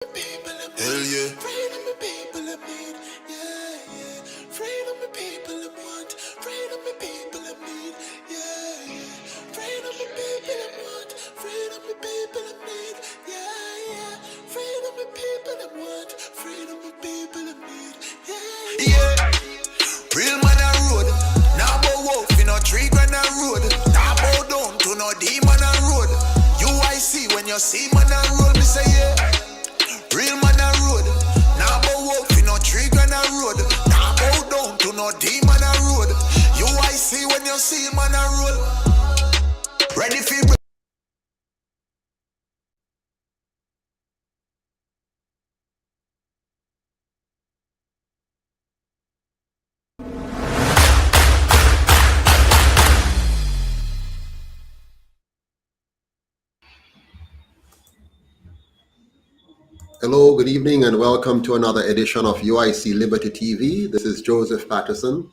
Hell yeah. Freedom the people of need. Yeah, yeah. Freedom the people of want. Freedom the people of need. Yeah, yeah. Freedom the people of want. Freedom the people of need. Yeah, yeah. Freedom the people of want. Freedom the people of need. Yeah, Yeah. Real man a road. Now bow wolf in a tree grand a road. Now bow down to no demon a road. UIC when you see man a road, me say yeah. Real man a road. Now bow wolf in a tree grand a road. Now bow down to no demon a road. UIC when you see man a road. Ready for Hello, good evening, and welcome to another edition of UIC Liberty TV. This is Joseph Patterson,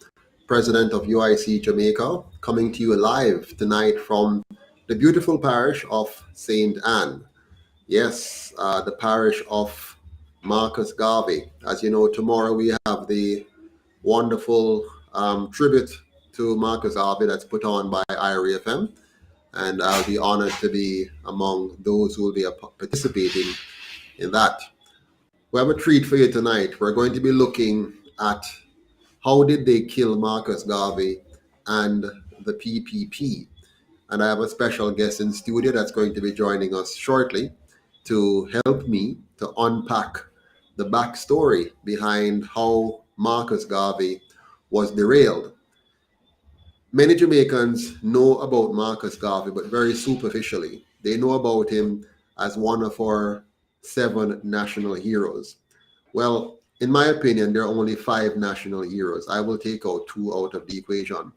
President of UIC Jamaica, coming to you live tonight from the beautiful parish of St. Anne. Yes, the parish of Marcus Garvey. As you know, tomorrow we have the wonderful tribute to Marcus Garvey that's put on by IRFM, and I'll be honored to be among those who will be participating in that. We have a treat for you tonight. We're going to be looking at how did they kill Marcus Garvey and the PPP. And I have a special guest in studio that's going to be joining us shortly to help me to unpack the backstory behind how Marcus Garvey was derailed. Many Jamaicans know about Marcus Garvey, but very superficially. They know about him as one of our 7 national heroes. Well, in my opinion, there are only 5 national heroes. I will take out 2 out of the equation.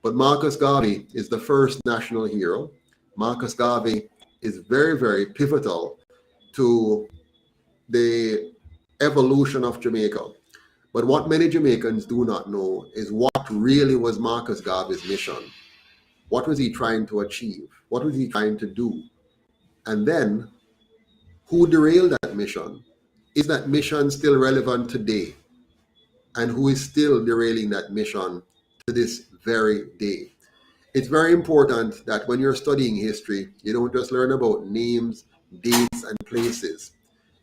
But Marcus Garvey is the first national hero. Marcus Garvey is very, very pivotal to the evolution of Jamaica. But what many Jamaicans do not know is what really was Marcus Garvey's mission. What was he trying to achieve? What was he trying to do? And then, who derailed that mission? Is that mission still relevant today? And who is still derailing that mission to this very day? It's very important that when you're studying history, you don't just learn about names, dates, and places.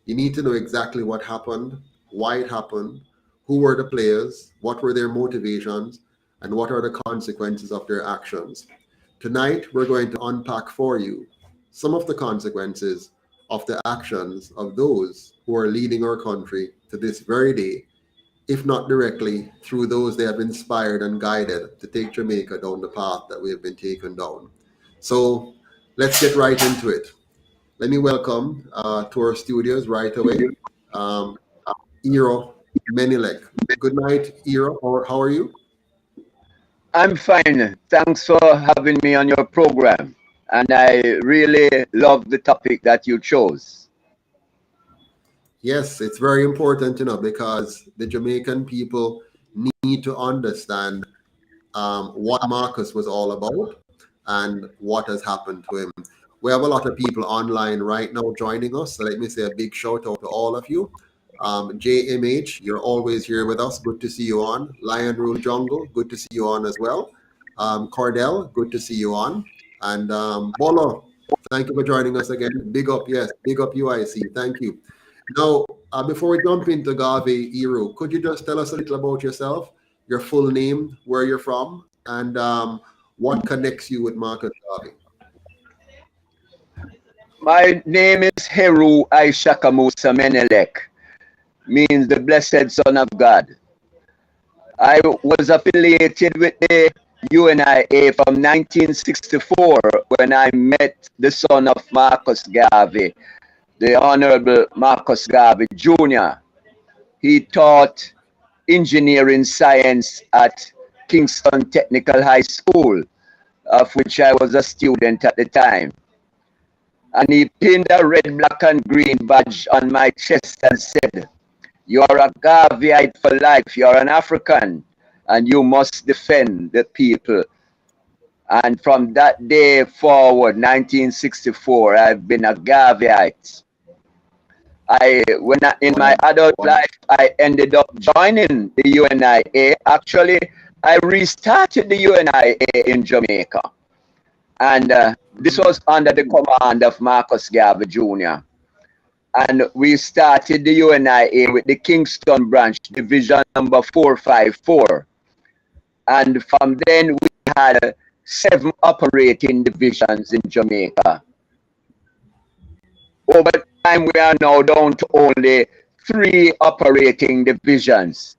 You need to know exactly what happened, why it happened, who were the players, what were their motivations, and what are the consequences of their actions. Tonight, we're going to unpack for you some of the consequences of the actions of those who are leading our country to this very day, if not directly through those they have inspired and guided to take Jamaica down the path that we have been taken down. So let's get right into it. Let me welcome to our studios right away, Iro Menilek. Good night, Iro. How are you? I'm fine. Thanks for having me on your program. And I really love the topic that you chose. Yes, it's very important, because the Jamaican people need to understand what Marcus was all about and what has happened to him. We have a lot of people online right now joining us. So let me say a big shout out to all of you. JMH, you're always here with us. Good to see you on. Lion Rule Jungle, good to see you on as well. Cordell, good to see you on. And Bolo, thank you for joining us again. Big up, yes, big up UIC. Thank you. Now, before we jump into Garvey, Iru, could you just tell us a little about yourself, your full name, where you're from, and what connects you with Marcus Garvey? My name is Heru Aishakamusa Menelek, means the blessed son of God. I was affiliated with the UNIA from 1964 when I met the son of Marcus Garvey, the Honorable Marcus Garvey Jr. He taught engineering science at Kingston Technical High School, of which I was a student at the time. And he pinned a red, black, and green badge on my chest and said, "You are a Garveyite for life. You are an African, and you must defend the people." And from that day forward, 1964, I've been a Garveyite. In my adult life, I ended up joining the UNIA. Actually, I restarted the UNIA in Jamaica. And this was under the command of Marcus Garvey Jr. And we started the UNIA with the Kingston branch, division number 454. And from then we had 7 operating divisions in Jamaica. Over time, we are now down to only 3 operating divisions.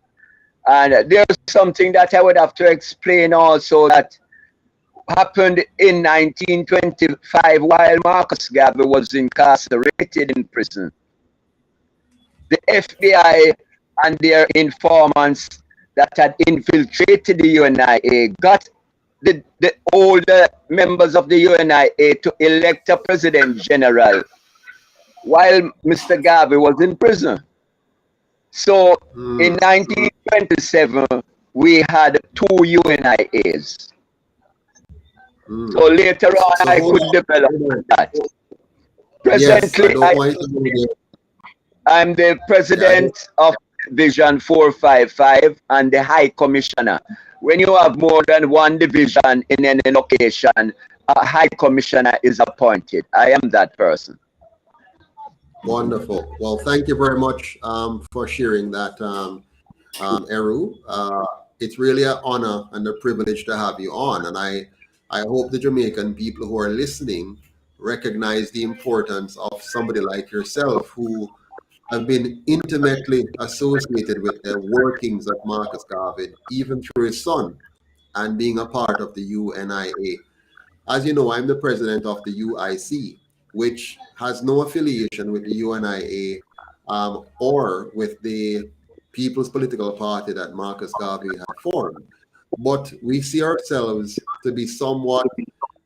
And there's something that I would have to explain also that happened in 1925 while Marcus Garvey was incarcerated in prison. The FBI and their informants that had infiltrated the UNIA got the older members of the UNIA to elect a president general while Mr. Garvey was in prison. So in 1927, we had 2 UNIAs. So later on, I could develop that. Presently, I'm the president of Division 455 and the High Commissioner. When you have more than 1 division in any location, a High Commissioner is appointed. I am that person. Wonderful. Well, thank you very much for sharing that, Eru. It's really an honor and a privilege to have you on. And I hope the Jamaican people who are listening recognize the importance of somebody like yourself who have been intimately associated with the workings of Marcus Garvey, even through his son, and being a part of the UNIA. As you know, I'm the president of the UIC, which has no affiliation with the UNIA or with the People's Political Party that Marcus Garvey had formed. But we see ourselves to be somewhat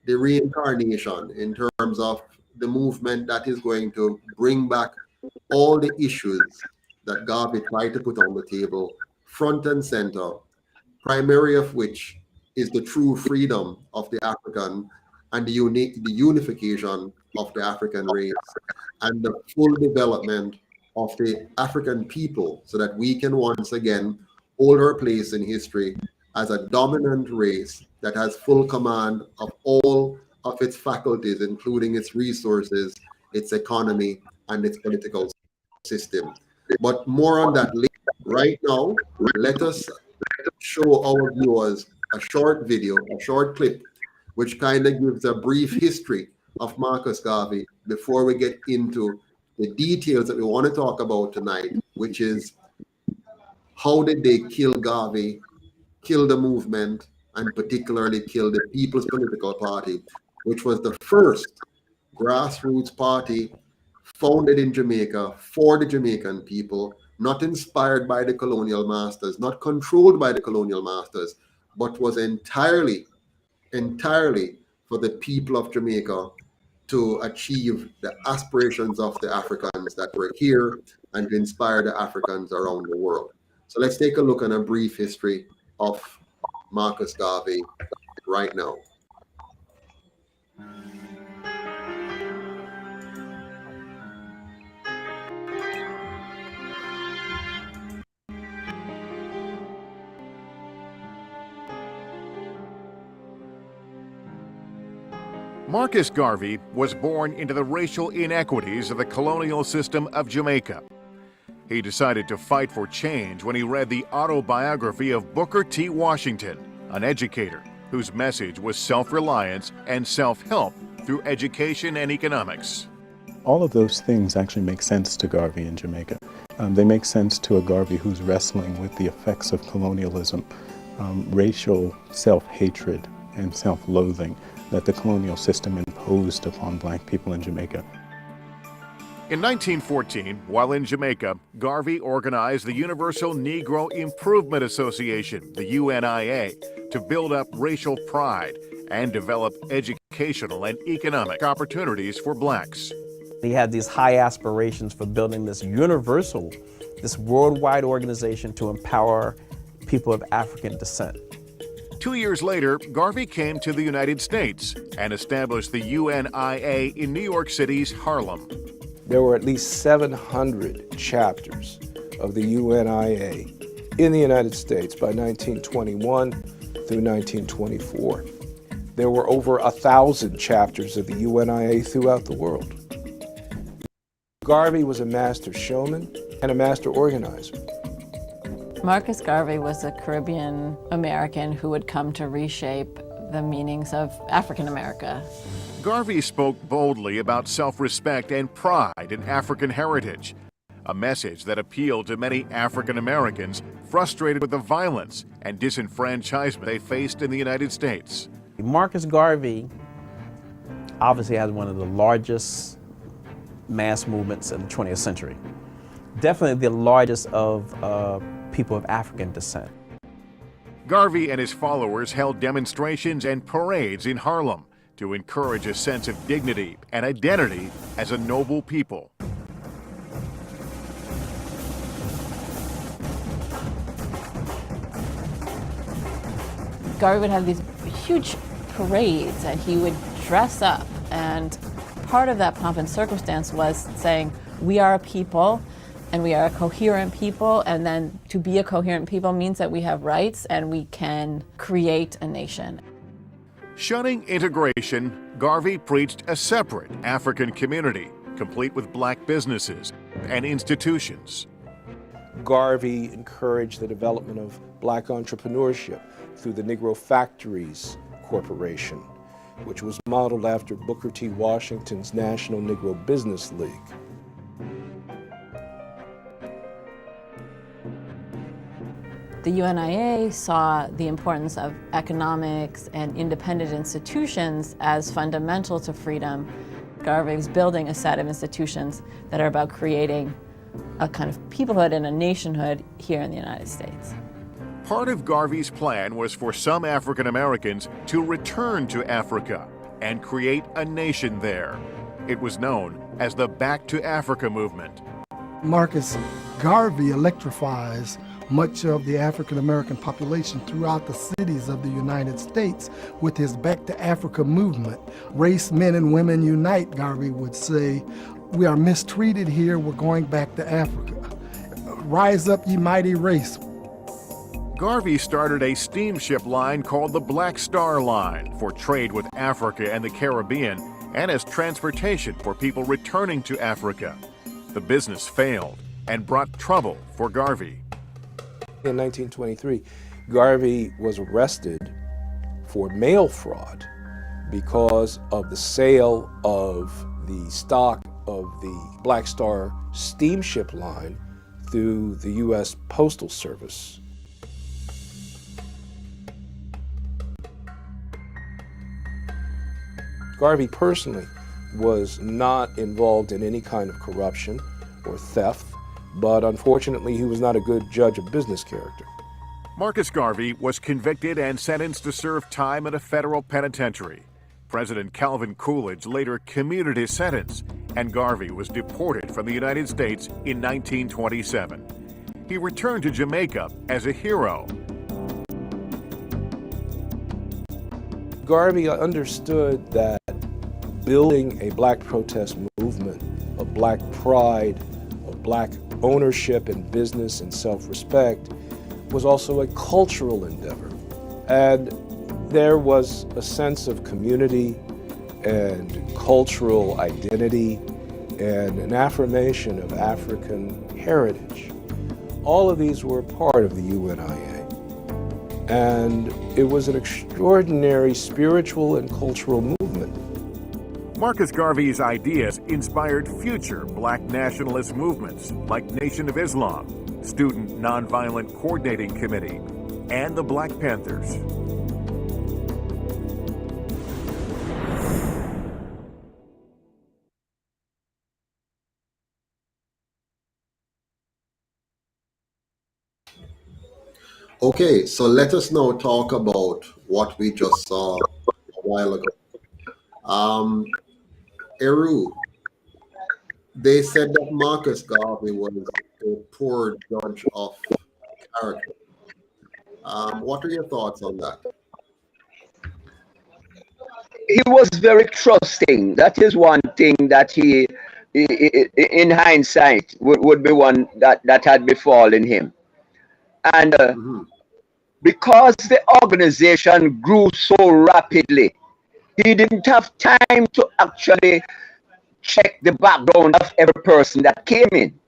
the reincarnation in terms of the movement that is going to bring back all the issues that Garvey tried to put on the table, front and center, primary of which is the true freedom of the African and the unification of the African race and the full development of the African people so that we can once again hold our place in history as a dominant race that has full command of all of its faculties, including its resources, its economy, and its political system. But more on that later. Right now, let us show our viewers a short video, a short clip, which kind of gives a brief history of Marcus Garvey before we get into the details that we want to talk about tonight, which is how did they kill Garvey, kill the movement, and particularly kill the People's Political Party, which was the first grassroots party founded in Jamaica for the Jamaican people, not inspired by the Colonial Masters, not controlled by the Colonial Masters, but was entirely for the people of Jamaica to achieve the aspirations of the Africans that were here and to inspire the Africans around the world. So let's take a look at a brief history of Marcus Garvey right now. Marcus Garvey was born into the racial inequities of the colonial system of Jamaica. He decided to fight for change when he read the autobiography of Booker T. Washington, an educator whose message was self-reliance and self-help through education and economics. All of those things actually make sense to Garvey in Jamaica. They make sense to a Garvey who's wrestling with the effects of colonialism, racial self-hatred and self-loathing that the colonial system imposed upon black people in Jamaica. In 1914, while in Jamaica, Garvey organized the Universal Negro Improvement Association, the UNIA, to build up racial pride and develop educational and economic opportunities for blacks. He had these high aspirations for building this universal, this worldwide organization to empower people of African descent. 2 years later, Garvey came to the United States and established the UNIA in New York City's Harlem. there were at least 700 chapters of the UNIA in the United States by 1921 through 1924. There were over 1,000 chapters of the UNIA throughout the world. Garvey was a master showman and a master organizer. Marcus Garvey was a Caribbean American who would come to reshape the meanings of African America. Garvey spoke boldly about self-respect and pride in African heritage, a message that appealed to many African Americans frustrated with the violence and disenfranchisement they faced in the United States. Marcus Garvey obviously has one of the largest mass movements in the 20th century. Definitely the largest of people of African descent. Garvey and his followers held demonstrations and parades in Harlem to encourage a sense of dignity and identity as a noble people. Garvey would have these huge parades and he would dress up, and part of that pomp and circumstance was saying, we are a people and we are a coherent people, and then to be a coherent people means that we have rights and we can create a nation. Shunning integration, Garvey preached a separate African community, complete with black businesses and institutions. Garvey encouraged the development of black entrepreneurship through the Negro Factories Corporation, which was modeled after Booker T. Washington's National Negro Business League. The UNIA saw the importance of economics and independent institutions as fundamental to freedom. Garvey was building a set of institutions that are about creating a kind of peoplehood and a nationhood here in the United States. Part of Garvey's plan was for some African Americans to return to Africa and create a nation there. It was known as the Back to Africa movement. Marcus Garvey electrifies much of the African American population throughout the cities of the United States with his Back to Africa movement. Race, men and women unite, Garvey would say. We are mistreated here, we're going back to Africa. Rise up, ye mighty race. Garvey started a steamship line called the Black Star Line for trade with Africa and the Caribbean, and as transportation for people returning to Africa. The business failed and brought trouble for Garvey. In 1923, Garvey was arrested for mail fraud because of the sale of the stock of the Black Star steamship line through the U.S. Postal Service. Garvey personally was not involved in any kind of corruption or theft, but unfortunately he was not a good judge of business character. Marcus Garvey was convicted and sentenced to serve time in a federal penitentiary. President Calvin Coolidge later commuted his sentence, and Garvey was deported from the United States in 1927. He returned to Jamaica as a hero. Garvey understood that building a black protest movement of black pride, of black ownership in business and self-respect was also a cultural endeavor. And there was a sense of community and cultural identity and an affirmation of African heritage. All of these were part of the UNIA. And it was an extraordinary spiritual and cultural movement. Marcus Garvey's ideas inspired future black nationalist movements like Nation of Islam, Student Nonviolent Coordinating Committee, and the Black Panthers. Okay, so let us now talk about what we just saw a while ago. Eru, they said that Marcus Garvey was a poor judge of character. What are your thoughts on that? He was very trusting. That is one thing that he in hindsight, would be one that had befallen him. And because the organization grew so rapidly, he didn't have time to actually check the background of every person that came in.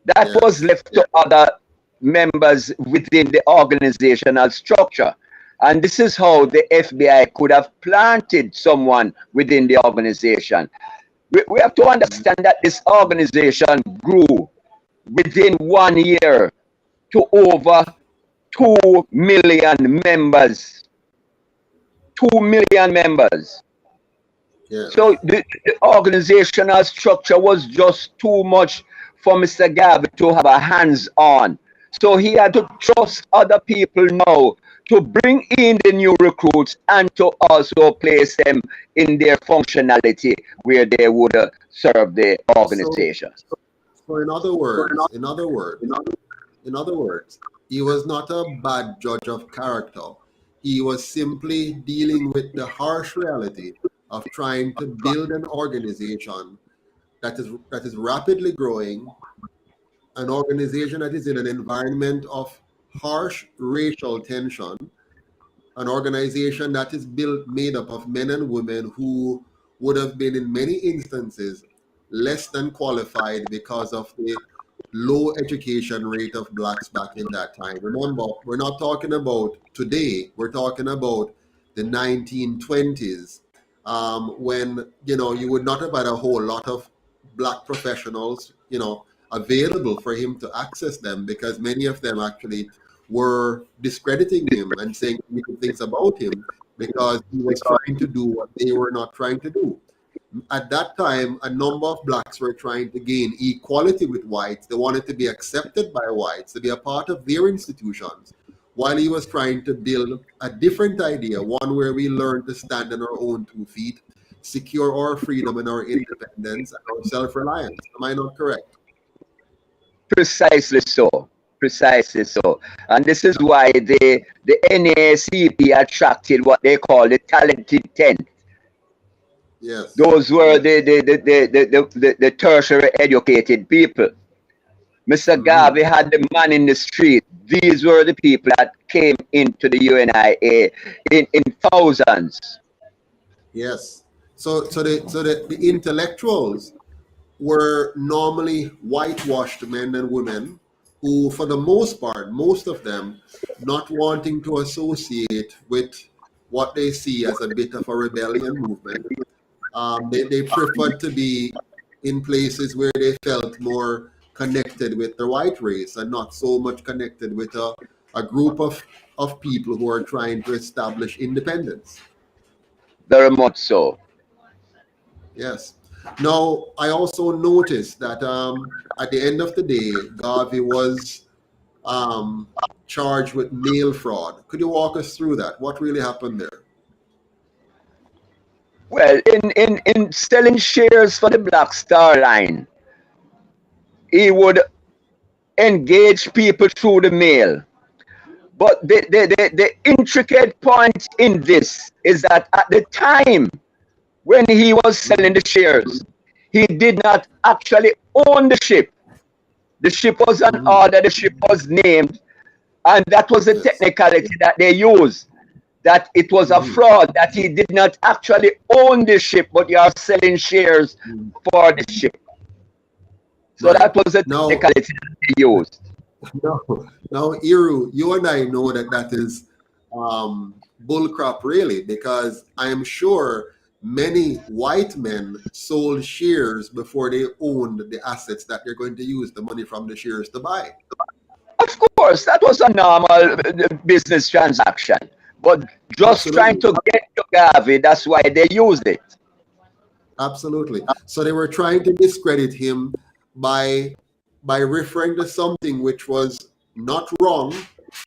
That was left to other members within the organizational structure. And this is how the FBI could have planted someone within the organization. We have to understand that this organization grew within 1 year to over 2 million members. 2 million members. So the organizational structure was just too much for Mr. Garvey to have a hands-on. So he had to trust other people now to bring in the new recruits and to also place them in their functionality where they would serve the organization. So in other words, he was not a bad judge of character. He was simply dealing with the harsh reality of trying to build an organization that is rapidly growing, an organization that is in an environment of harsh racial tension, an organization that is made up of men and women who would have been in many instances less than qualified because of the low education rate of blacks back in that time. Remember, we're not talking about today, we're talking about the 1920s, when, you would not have had a whole lot of black professionals, available for him to access them, because many of them actually were discrediting him and saying things about him because he was trying to do what they were not trying to do. At that time, a number of blacks were trying to gain equality with whites. They wanted to be accepted by whites, to be a part of their institutions, while he was trying to build a different idea, one where we learn to stand on our own 2 feet, secure our freedom and our independence and our self-reliance. Am I not correct? Precisely so. Precisely so. And this is why the NAACP attracted what they call the talented 10. Yes. Those were the tertiary educated people. Mr. Garvey had the man in the street. These were the people that came into the UNIA in thousands. Yes. So the intellectuals were normally whitewashed men and women who, for the most part, most of them, not wanting to associate with what they see as a bit of a rebellion movement. They preferred to be in places where they felt more connected with the white race and not so much connected with a group of people who are trying to establish independence. Very much so. Yes. Now, I also noticed that at the end of the day, Garvey was charged with mail fraud. Could you walk us through that? What really happened there? Well, in selling shares for the Black Star Line, he would engage people through the mail. But the intricate point in this is that at the time when he was selling the shares, he did not actually own the ship. The ship was on order, the ship was named, and that was the technicality that they used. That it was a fraud, that he did not actually own the ship, but you are selling shares for the ship. So that was the technicality that they used. Now, Iru, you and I know that is bullcrap, really, because I am sure many white men sold shares before they owned the assets that they're going to use the money from the shares to buy. Of course, that was a normal business transaction. But just trying to get to Garvey, that's why they used it. Absolutely. So they were trying to discredit him by referring to something which was not wrong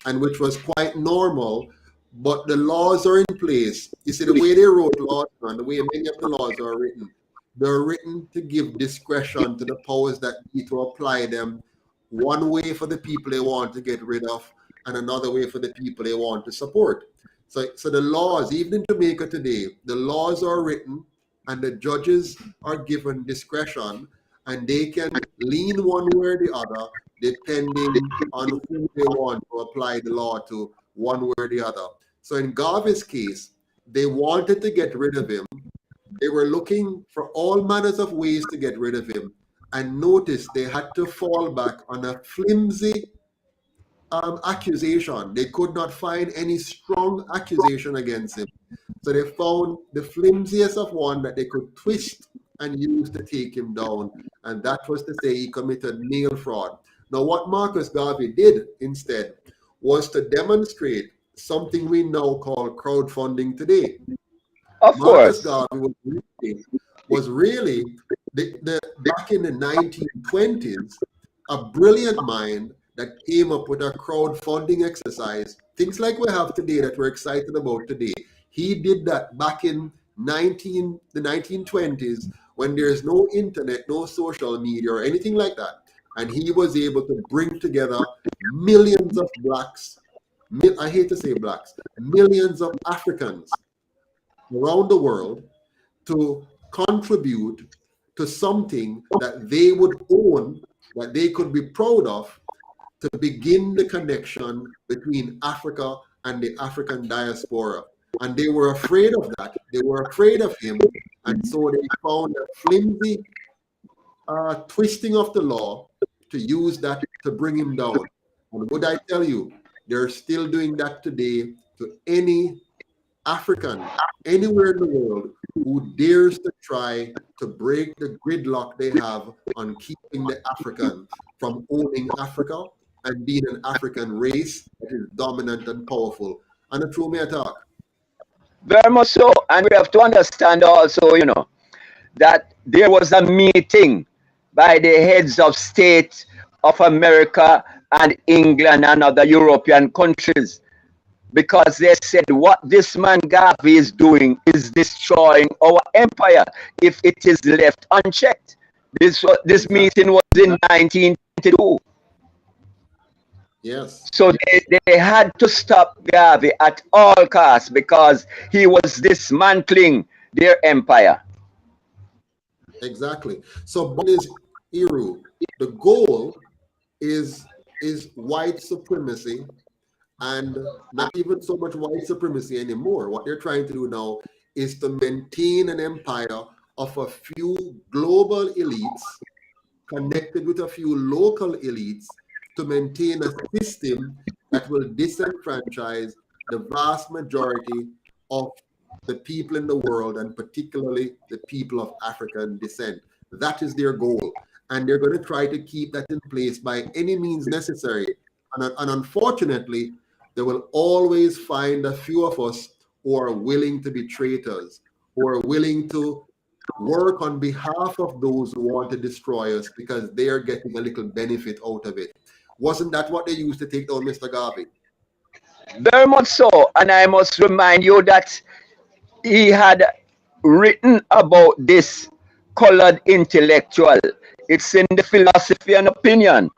and which was quite normal, but the laws are in place. You see, the way they wrote laws and the way many of the laws are written, they're written to give discretion to the powers that be to apply them one way for the people they want to get rid of and another way for the people they want to support. So the laws, even in Jamaica today, the laws are written and the judges are given discretion, and they can lean one way or the other depending on who they want to apply the law to, one way or the other. So in Garvey's case, they wanted to get rid of him. They were looking for all manners of ways to get rid of him, and notice they had to fall back on a flimsy accusation. They could not find any strong accusation against him. So they found the flimsiest of one that they could twist and use to take him down. And that was to say he committed mail fraud. Now, what Marcus Garvey did instead was to demonstrate something we now call crowdfunding today. Of Marcus course. Garvey was really back in the 1920s, a brilliant mind that came up with a crowdfunding exercise, things like we have today that we're excited about today. He did that back in the 1920s, when there's no internet, no social media or anything like that. And he was able to bring together millions of blacks, I hate to say blacks, millions of Africans around the world to contribute to something that they would own, that they could be proud of, to begin the connection between Africa and the African diaspora. And they were afraid of that. They were afraid of him. And so they found a flimsy twisting of the law to use that to bring him down. And would I tell you, they're still doing that today to any African anywhere in the world who dares to try to break the gridlock they have on keeping the African from owning Africa and being an African race that is dominant and powerful. And a true me talk. Very much so. And we have to understand also, that there was a meeting by the heads of state of America and England and other European countries, because they said what this man Garvey is doing is destroying our empire if it is left unchecked. This meeting was in 1922. Yes. So they had to stop Garvey at all costs because he was dismantling their empire. Exactly. So what is Iru? The goal is white supremacy, and not even so much white supremacy anymore. What they're trying to do now is to maintain an empire of a few global elites connected with a few local elites to maintain a system that will disenfranchise the vast majority of the people in the world, and particularly the people of African descent. That is their goal. And they're going to try to keep that in place by any means necessary. And unfortunately, they will always find a few of us who are willing to be traitors, who are willing to work on behalf of those who want to destroy us because they are getting a little benefit out of it. Wasn't that what they used to take down Mr. Garvey? Very much so. And I must remind you that he had written about this colored intellectual. It's in the Philosophy and Opinion.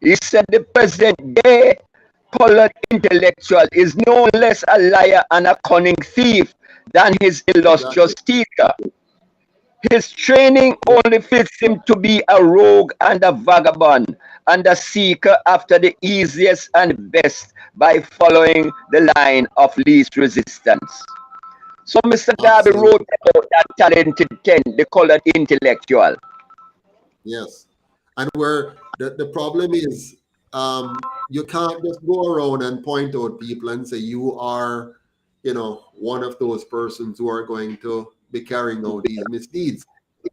He said the present day colored intellectual is no less a liar and a cunning thief than his illustrious teacher. His training only fits him to be a rogue and a vagabond and a seeker after the easiest and best by following the line of least resistance. So Mr. Garvey wrote about that talented Ken, the colored intellectual. Yes. And where the problem is, you can't just go around and point out people and say you are, one of those persons who are going to be carrying out these misdeeds.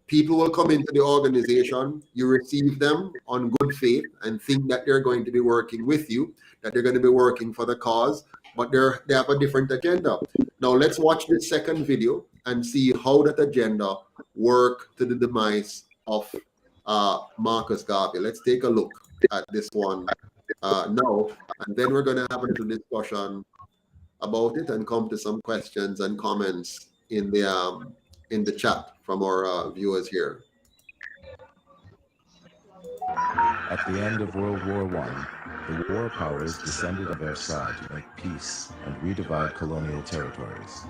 People will come into the organization, you receive them on good faith and think that they're going to be working with you, that they're going to be working for the cause, but they have a different agenda. Now let's watch this second video and see how that agenda worked to the demise of Marcus Garvey. Let's take a look at this one now, and then we're going to have a little discussion about it and come to some questions and comments in the chat from our viewers here. At the end of World War I, the war powers descended on Versailles to make peace and redivide colonial territories.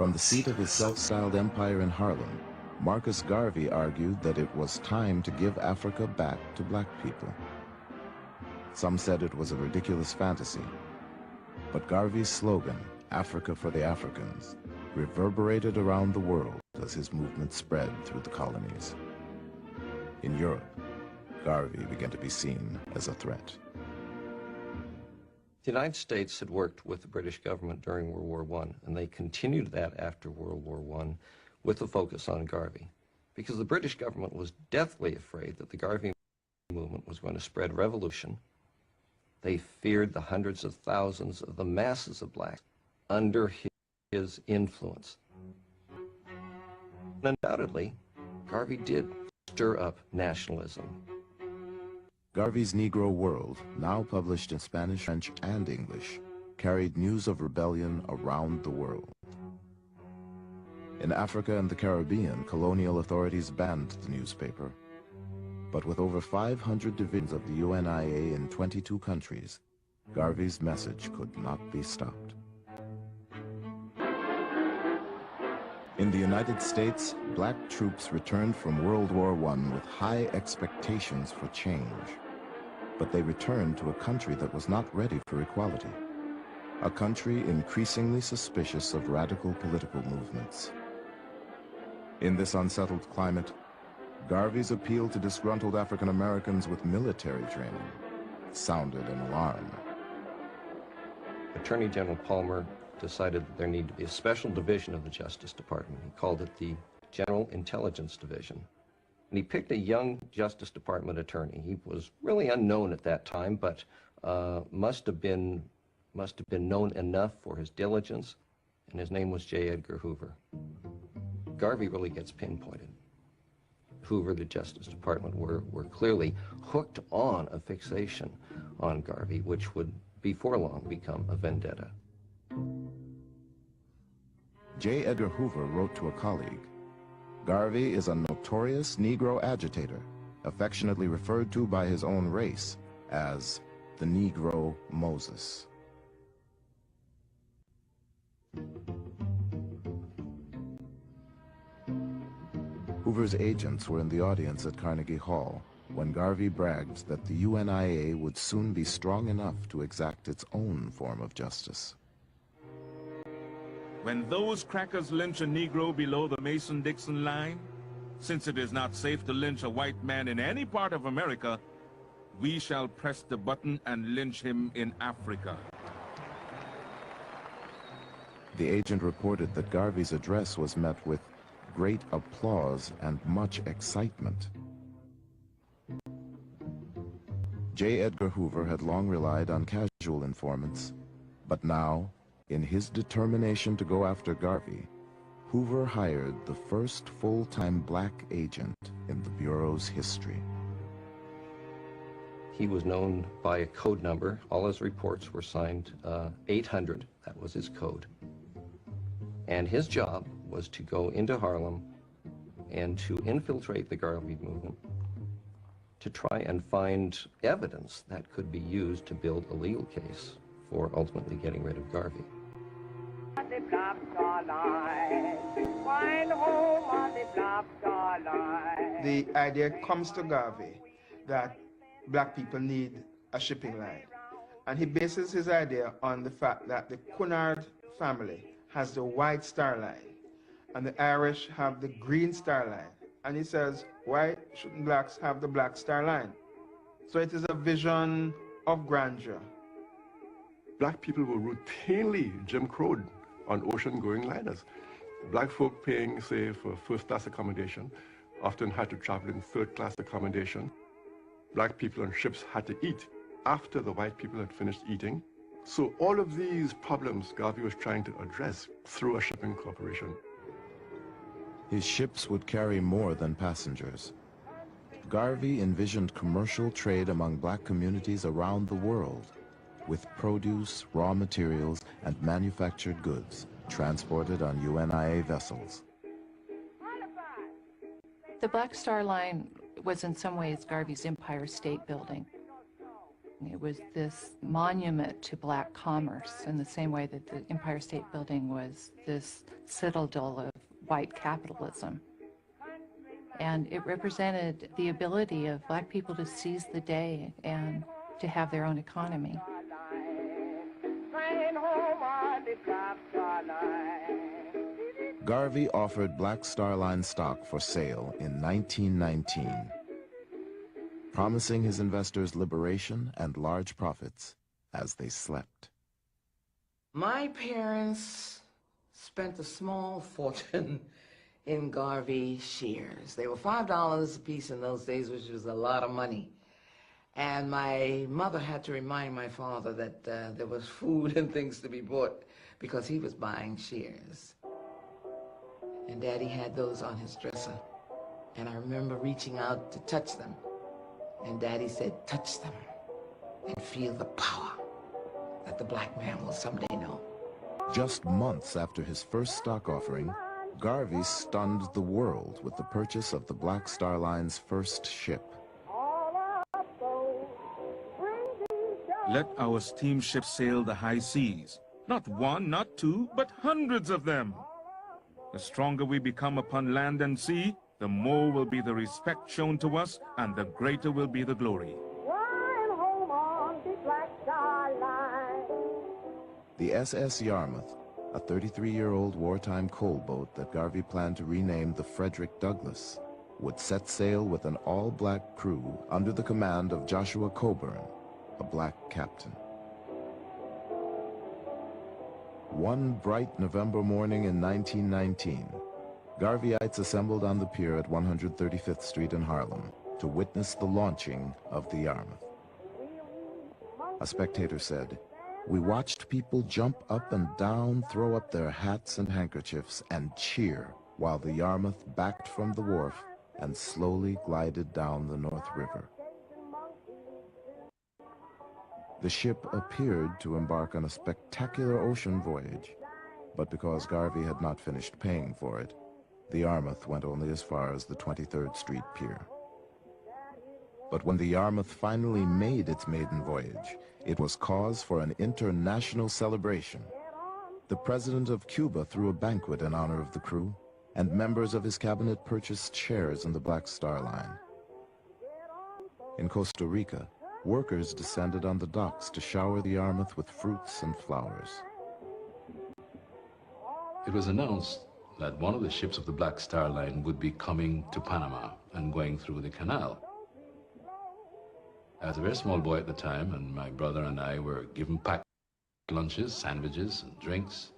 From the seat of his self-styled empire in Harlem, Marcus Garvey argued that it was time to give Africa back to black people. Some said it was a ridiculous fantasy, but Garvey's slogan, Africa for the Africans, reverberated around the world as his movement spread through the colonies. In Europe, Garvey began to be seen as a threat. The United States had worked with the British government during World War I, and they continued that after World War I with a focus on Garvey, because the British government was deathly afraid that the Garvey movement was going to spread revolution. They feared the hundreds of thousands of the masses of blacks under his influence. And undoubtedly, Garvey did stir up nationalism. Garvey's Negro World, now published in Spanish, French, and English, carried news of rebellion around the world. In Africa and the Caribbean, colonial authorities banned the newspaper. But with over 500 divisions of the UNIA in 22 countries, Garvey's message could not be stopped. In the United States, black troops returned from World War I with high expectations for change. But they returned to a country that was not ready for equality, a country increasingly suspicious of radical political movements. In this unsettled climate, Garvey's appeal to disgruntled African Americans with military training sounded an alarm. Attorney General Palmer decided that there needed to be a special division of the Justice Department. He called it the General Intelligence Division. And he picked a young Justice Department attorney. He was really unknown at that time, but must have been known enough for his diligence, and his name was J. Edgar Hoover. Garvey really gets pinpointed. Hoover, the Justice Department, were clearly hooked on a fixation on Garvey, which would before long become a vendetta. J. Edgar Hoover wrote to a colleague, "Garvey is a notorious Negro agitator, affectionately referred to by his own race as the Negro Moses." Hoover's agents were in the audience at Carnegie Hall when Garvey bragged that the UNIA would soon be strong enough to exact its own form of justice. When those crackers lynch a Negro below the Mason-Dixon line, since it is not safe to lynch a white man in any part of America, we shall press the button and lynch him in Africa. The agent reported that Garvey's address was met with great applause and much excitement. J. Edgar Hoover had long relied on casual informants, but now, in his determination to go after Garvey, Hoover hired the first full-time black agent in the Bureau's history. He was known by a code number. All his reports were signed 800. That was his code. And his job was to go into Harlem and to infiltrate the Garvey movement to try and find evidence that could be used to build a legal case for ultimately getting rid of Garvey. The idea comes to Garvey that black people need a shipping line. And he bases his idea on the fact that the Cunard family has the White Star Line and the Irish have the Green Star Line. And he says, why shouldn't blacks have the Black Star Line? So it is a vision of grandeur. Black people were routinely Jim Crowed on ocean-going liners. Black folk paying, say, for first-class accommodation often had to travel in third-class accommodation. Black people on ships had to eat after the white people had finished eating. So all of these problems Garvey was trying to address through a shipping corporation. His ships would carry more than passengers. Garvey envisioned commercial trade among black communities around the world, with produce, raw materials, and manufactured goods transported on UNIA vessels. The Black Star Line was in some ways Garvey's empire state building. It was this monument to black commerce in the same way that the Empire State Building was this citadel of white capitalism. And it represented the ability of black people to seize the day and to have their own economy. Garvey offered Black Star Line stock for sale in 1919, promising his investors liberation and large profits as they slept. My parents spent a small fortune in Garvey shares. They were $5 a piece in those days, which was a lot of money. And my mother had to remind my father that there was food and things to be bought because he was buying shares. And Daddy had those on his dresser. And I remember reaching out to touch them. And Daddy said, touch them and feel the power that the black man will someday know. Just months after his first stock offering, Garvey stunned the world with the purchase of the Black Star Line's first ship. Let our steamships sail the high seas. Not one, not two, but hundreds of them. The stronger we become upon land and sea, the more will be the respect shown to us, and the greater will be the glory. The SS Yarmouth, a 33-year-old wartime coal boat that Garvey planned to rename the Frederick Douglass, would set sail with an all-black crew under the command of Joshua Coburn, a black captain. One bright November morning in 1919, Garveyites assembled on the pier at 135th Street in Harlem to witness the launching of the Yarmouth. A spectator said, "We watched people jump up and down, throw up their hats and handkerchiefs, and cheer while the Yarmouth backed from the wharf and slowly glided down the North River." The ship appeared to embark on a spectacular ocean voyage, but because Garvey had not finished paying for it, the Yarmouth went only as far as the 23rd Street Pier. But when the Yarmouth finally made its maiden voyage, it was cause for an international celebration. The President of Cuba threw a banquet in honor of the crew, and members of his cabinet purchased shares in the Black Star Line. In Costa Rica, workers descended on the docks to shower the Yarmouth with fruits and flowers. It was announced that one of the ships of the Black Star Line would be coming to Panama and going through the canal. I was a very small boy at the time, and my brother and I were given packed lunches, sandwiches, and drinks,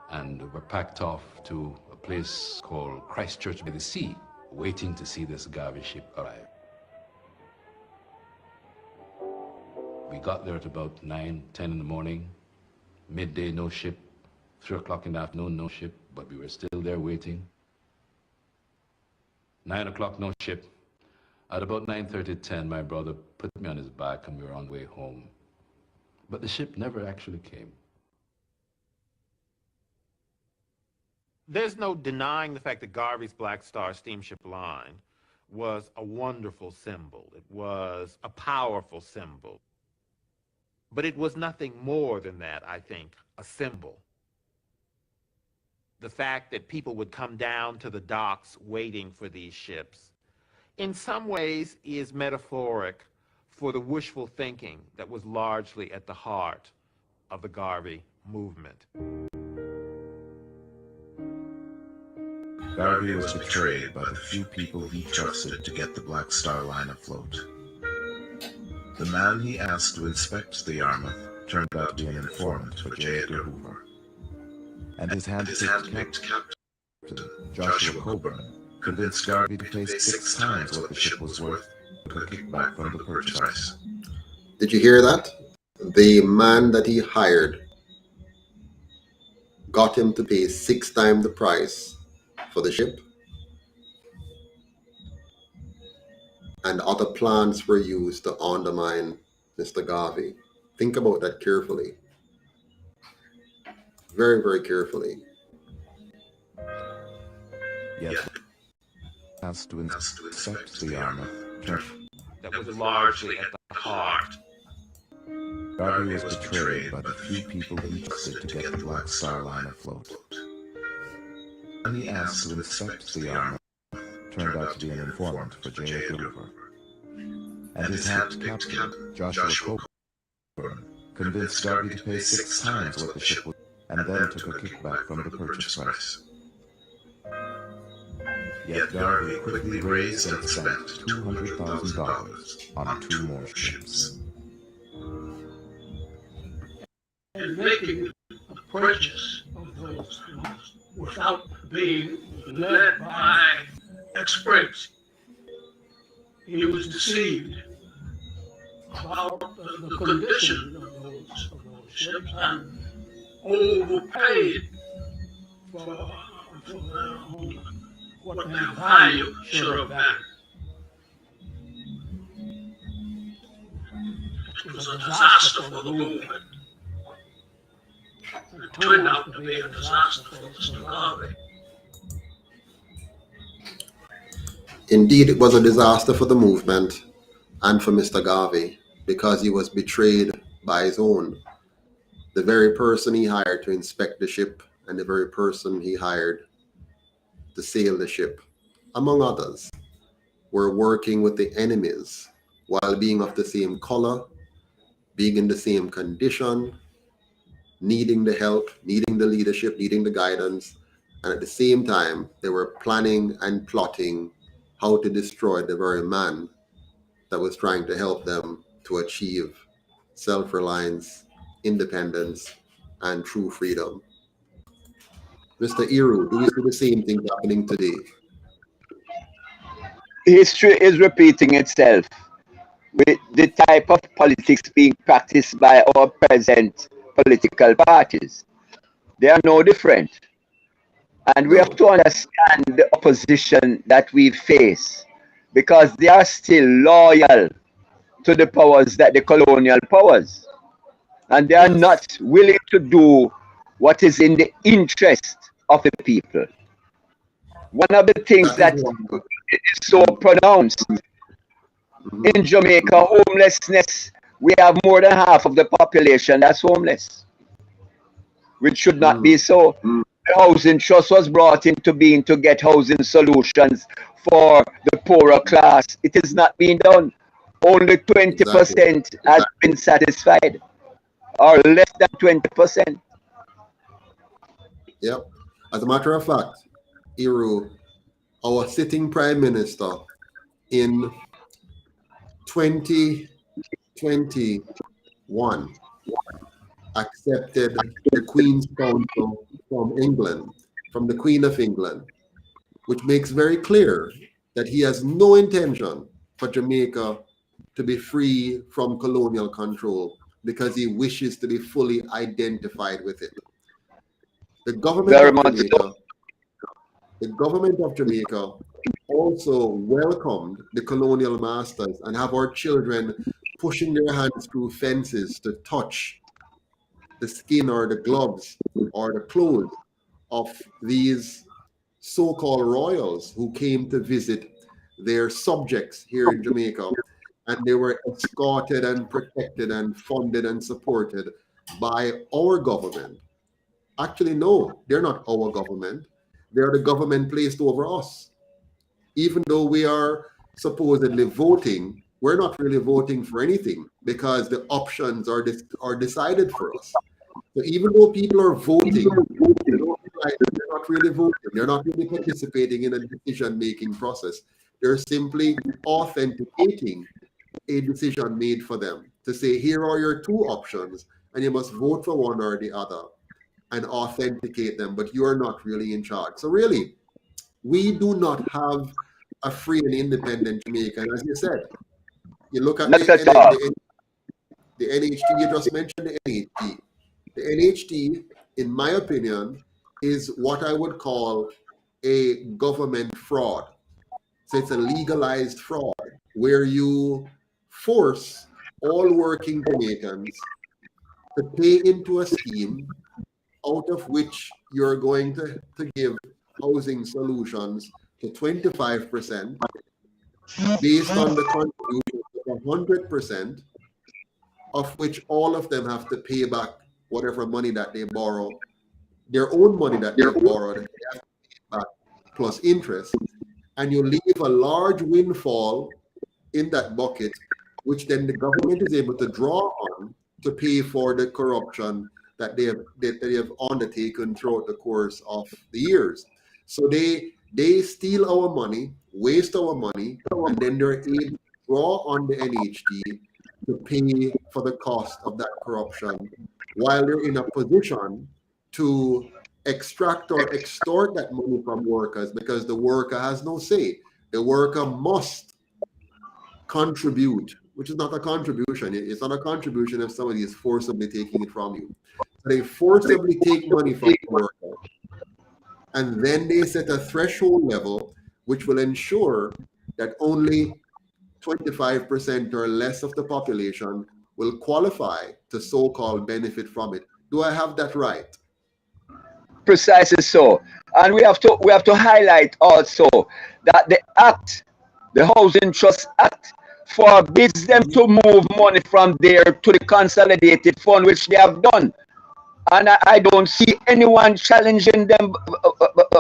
and were packed off to a place called Christchurch by the Sea, waiting to see this Garvey ship arrive. We got there at about 9, 10 in the morning. Midday, no ship. 3 o'clock in the afternoon, no ship, but we were still there waiting. 9 o'clock, no ship. At about 9:30, 10, my brother put me on his back and we were on the way home. But the ship never actually came. There's no denying the fact that Garvey's Black Star Steamship Line was a wonderful symbol. It was a powerful symbol. But it was nothing more than that, I think, a symbol. The fact that people would come down to the docks waiting for these ships, in some ways is metaphoric for the wishful thinking that was largely at the heart of the Garvey movement. Garvey was betrayed by the few people he trusted to get the Black Star Line afloat. The man he asked to inspect the Yarmouth turned out to be an informant for J. Edgar Hoover. And his hand-picked captain, Joshua Coburn, convinced Garvey to pay 6 times what the ship was worth with a kickback from the purchase price. Did you hear that? The man that he hired got him to pay 6 times the price for the ship, and other plans were used to undermine Mr. Garvey. Think about that carefully. Very, very carefully. Yet, asked to inspect the Yarmouth that was largely at the heart Garvey was betrayed by the few people he trusted to get the Black Star Line afloat. When he asked to inspect the armor, turned out to be an informant for JLP, and his hacked captain, Joshua Coburn, convinced Garvey to pay 6 times what the ship was, and then took a kickback from the purchase price. Yet Garvey quickly raised and spent $200,000 on 2 more ships. And making a purchase of those without being led by experts. He was deceived about the condition of those ships and overpaid for what their value should have been. It was a disaster for the movement. It turned out to be a disaster for Mr. Garvey. Indeed, it was a disaster for the movement and for Mr. Garvey because he was betrayed by his own. The very person he hired to inspect the ship and the very person he hired to sail the ship, among others, were working with the enemies while being of the same color, being in the same condition, needing the help, needing the leadership, needing the guidance, and at the same time, they were planning and plotting how to destroy the very man that was trying to help them to achieve self-reliance, independence, and true freedom. Mr. Iru, do you see the same thing happening today? History is repeating itself with the type of politics being practiced by our present political parties. They are no different. And we have to understand the opposition that we face because they are still loyal to the powers that the colonial powers. And they are not willing to do what is in the interest of the people. One of the things that is so pronounced in Jamaica, homelessness, we have more than half of the population that's homeless, which should not be so. The housing trust was brought into being to get housing solutions for the poorer class. It is not being done. Only 20% has been satisfied, or less than 20%. Yep. As a matter of fact, Iru, our sitting prime minister in 2021 accepted the Queen's Counsel from England, from the Queen of England, which makes very clear that he has no intention for Jamaica to be free from colonial control because he wishes to be fully identified with it. The government of Jamaica also welcomed the Colonial Masters and have our children pushing their hands through fences to touch the skin or the gloves or the clothes of these so-called royals who came to visit their subjects here in Jamaica, and they were escorted and protected and funded and supported by our government. Actually, no, they're not our government. They're the government placed over us. Even though we are supposedly voting, we're not really voting for anything because the options are decided for us. So even though people are voting, they're not really voting. They're not really participating in a decision-making process. They're simply authenticating a decision made for them to say, here are your 2 options, and you must vote for one or the other and authenticate them, but you're not really in charge. So really, we do not have a free and independent Jamaica. And as you said, you look at the NHT, you just mentioned the NHT. The NHT, in my opinion, is what I would call a government fraud. So it's a legalized fraud where you force all working Jamaicans to pay into a scheme out of which you're going to give housing solutions to 25% based on the contribution of 100% of which all of them have to pay back whatever money that they borrow, their own money that they borrowed, they have to pay back plus interest, and you leave a large windfall in that bucket, which then the government is able to draw on to pay for the corruption that they have undertaken throughout the course of the years. So they steal our money, waste our money, and then they're able to draw on the NHD to pay for the cost of that corruption, while they're in a position to extract or extort that money from workers, because the worker has no say. The worker must contribute, which is not a contribution. It's not a contribution if somebody is forcibly taking it from you. So they forcibly take money from the worker, and then they set a threshold level which will ensure that only 25% or less of the population will qualify to so-called benefit from it. Do I have that right? Precisely so. And we have to highlight also that the act, the Housing Trust Act, forbids them to move money from there to the consolidated fund, which they have done. And I don't see anyone challenging them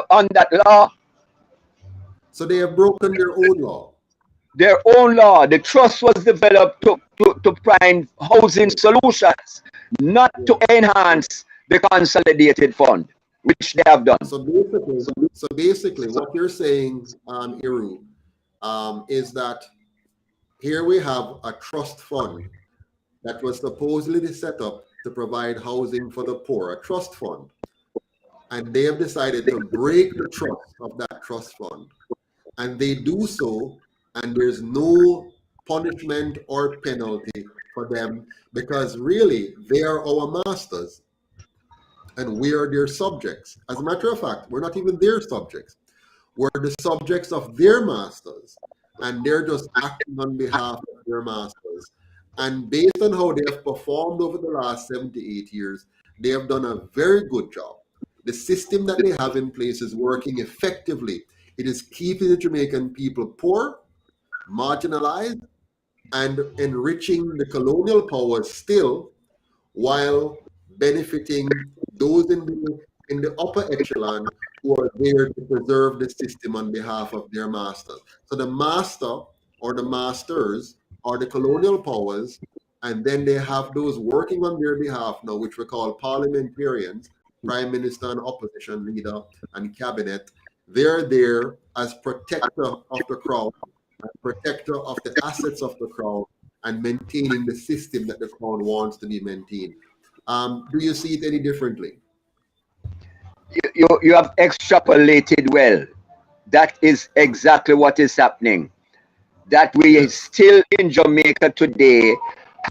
on that law. So they have broken their own law. Their own law. The trust was developed to find housing solutions, not to enhance the consolidated fund, which they have done. So basically what you're saying, Iru, is that here we have a trust fund that was supposedly set up to provide housing for the poor, a trust fund. And they have decided to break the trust of that trust fund. And they do so, and there's no punishment or penalty for them, because really they are our masters and we are their subjects. As a matter of fact, we're not even their subjects. We're the subjects of their masters, and they're just acting on behalf of their masters. And based on how they have performed over the last 78 years, they have done a very good job. The system that they have in place is working effectively. It is keeping the Jamaican people poor, marginalized, and enriching the colonial powers still, while benefiting those in the upper echelon who are there to preserve the system on behalf of their masters. So the master or the masters are the colonial powers, and then they have those working on their behalf now, which we call parliamentarians, prime minister and opposition leader and cabinet. They're there as protector of the crown, protector of the assets of the crown, and maintaining the system that the crown wants to be maintained. Do you see it any differently? You have extrapolated well. That is exactly what is happening. That we still in Jamaica today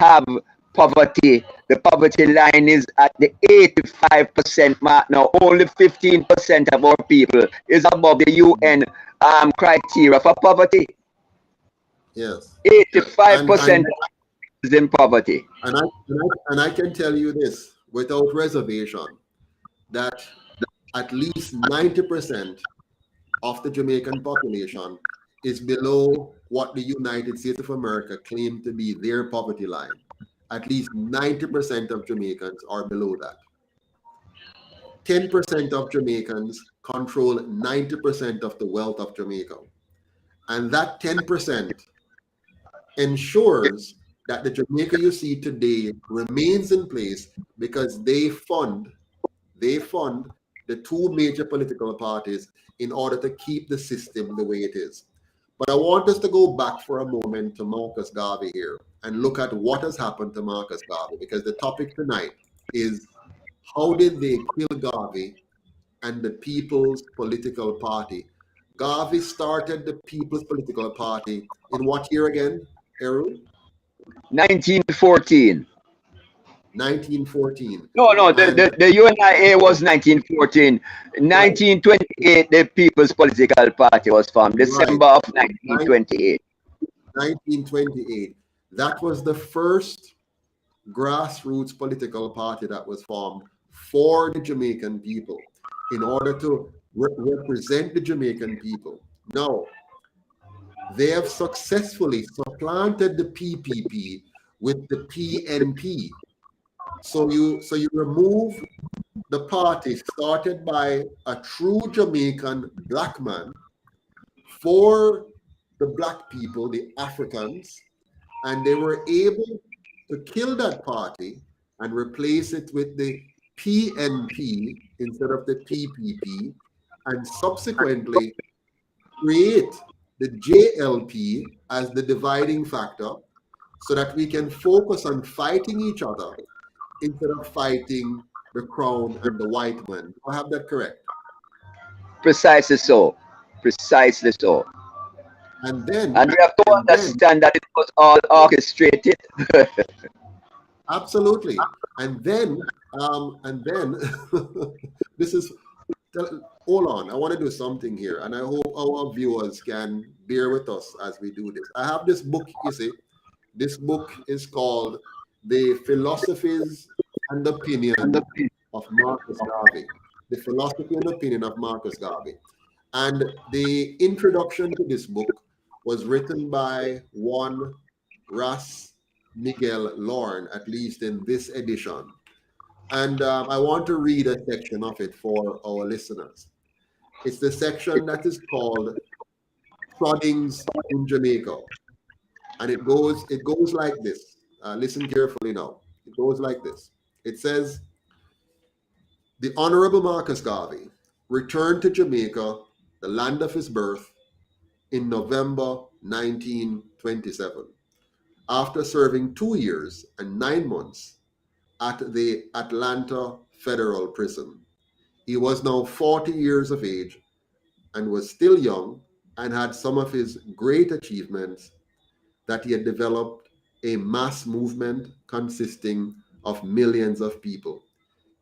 have poverty. The poverty line is at the 85% mark now. Only 15% of our people is above the UN criteria for poverty. Yes. 85% is in poverty. And I can tell you this without reservation, that at least 90% of the Jamaican population is below what the United States of America claim to be their poverty line. At least 90% of Jamaicans are below that. 10% of Jamaicans control 90% of the wealth of Jamaica. And that 10% ensures that the Jamaica you see today remains in place because they fund the two major political parties in order to keep the system the way it is. But I want us to go back for a moment to Marcus Garvey here and look at what has happened to Marcus Garvey, because the topic tonight is how did they kill Garvey and the People's Political Party? Garvey started the People's Political Party in what year again, Eru? 1914. 1914. No, the UNIA was 1914. 1928, the People's Political Party was formed, December of 1928. 1928. That was the first grassroots political party that was formed for the Jamaican people in order to represent the Jamaican people. Now, they have successfully supplanted the PPP with the PNP. So you remove the party started by a true Jamaican black man for the black people, the Africans, and they were able to kill that party and replace it with the PNP instead of the PPP, and subsequently create the JLP as the dividing factor so that we can focus on fighting each other instead of fighting the crown and the white man. Do I have that correct? Precisely so. Precisely so. And then, and we have to understand that it was all orchestrated. Absolutely. And then this is, hold on, I want to do something here, and I hope our viewers can bear with us as we do this. I have this book, you see. This book is called The Philosophies and Opinion of Marcus Garvey. The Philosophy and Opinion of Marcus Garvey. And the introduction to this book was written by one Ras Miguel Lorne, at least in this edition. And I want to read a section of it for our listeners. It's the section that is called Proddings in Jamaica. And it goes like this. Listen carefully now. It goes like this. It says, the Honorable Marcus Garvey returned to Jamaica, the land of his birth, in November 1927, after serving 2 years and 9 months at the Atlanta Federal Prison. He was now 40 years of age and was still young and had some of his great achievements, that he had developed a mass movement consisting of millions of people.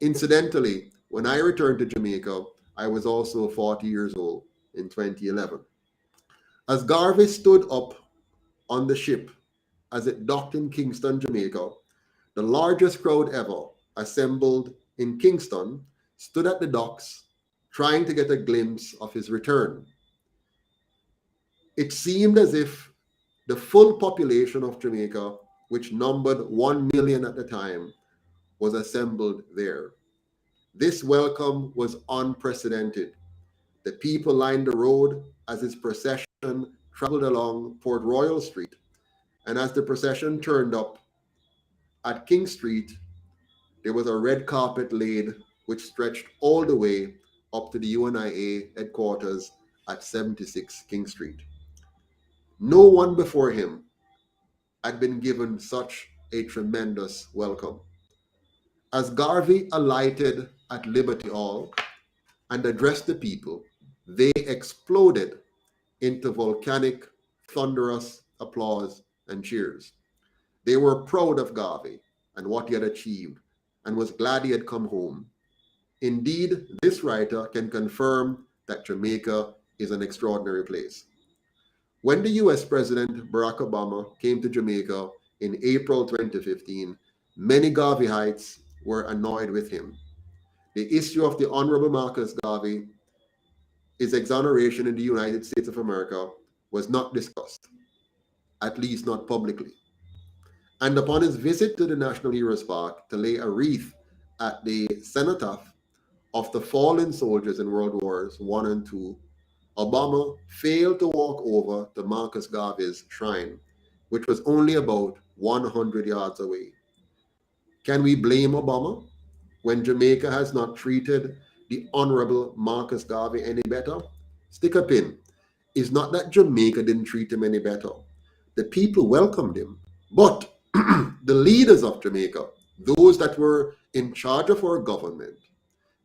Incidentally, when I returned to Jamaica, I was also 40 years old in 2011. As Garvey stood up on the ship as it docked in Kingston, Jamaica, the largest crowd ever assembled in Kingston stood at the docks trying to get a glimpse of his return. It seemed as if the full population of Jamaica, which numbered 1 million at the time, was assembled there. This welcome was unprecedented. The people lined the road as his procession traveled along Port Royal Street, and as the procession turned up at King Street, there was a red carpet laid which stretched all the way up to the UNIA headquarters at 76 King Street. No one before him had been given such a tremendous welcome. As Garvey alighted at Liberty Hall and addressed the people, they exploded into volcanic, thunderous applause and cheers. They were proud of Garvey and what he had achieved, and was glad he had come home. Indeed, this writer can confirm that Jamaica is an extraordinary place. When the US President Barack Obama came to Jamaica in April 2015, many Garveyites were annoyed with him. The issue of the Honorable Marcus Garvey, his exoneration in the United States of America, was not discussed, at least not publicly. And upon his visit to the National Heroes Park to lay a wreath at the cenotaph of the fallen soldiers in World Wars I and II, Obama failed to walk over to Marcus Garvey's shrine, which was only about 100 yards away. Can we blame Obama when Jamaica has not treated the Honorable Marcus Garvey any better? Stick a pin. It's not that Jamaica didn't treat him any better. The people welcomed him, but the leaders of Jamaica, those that were in charge of our government,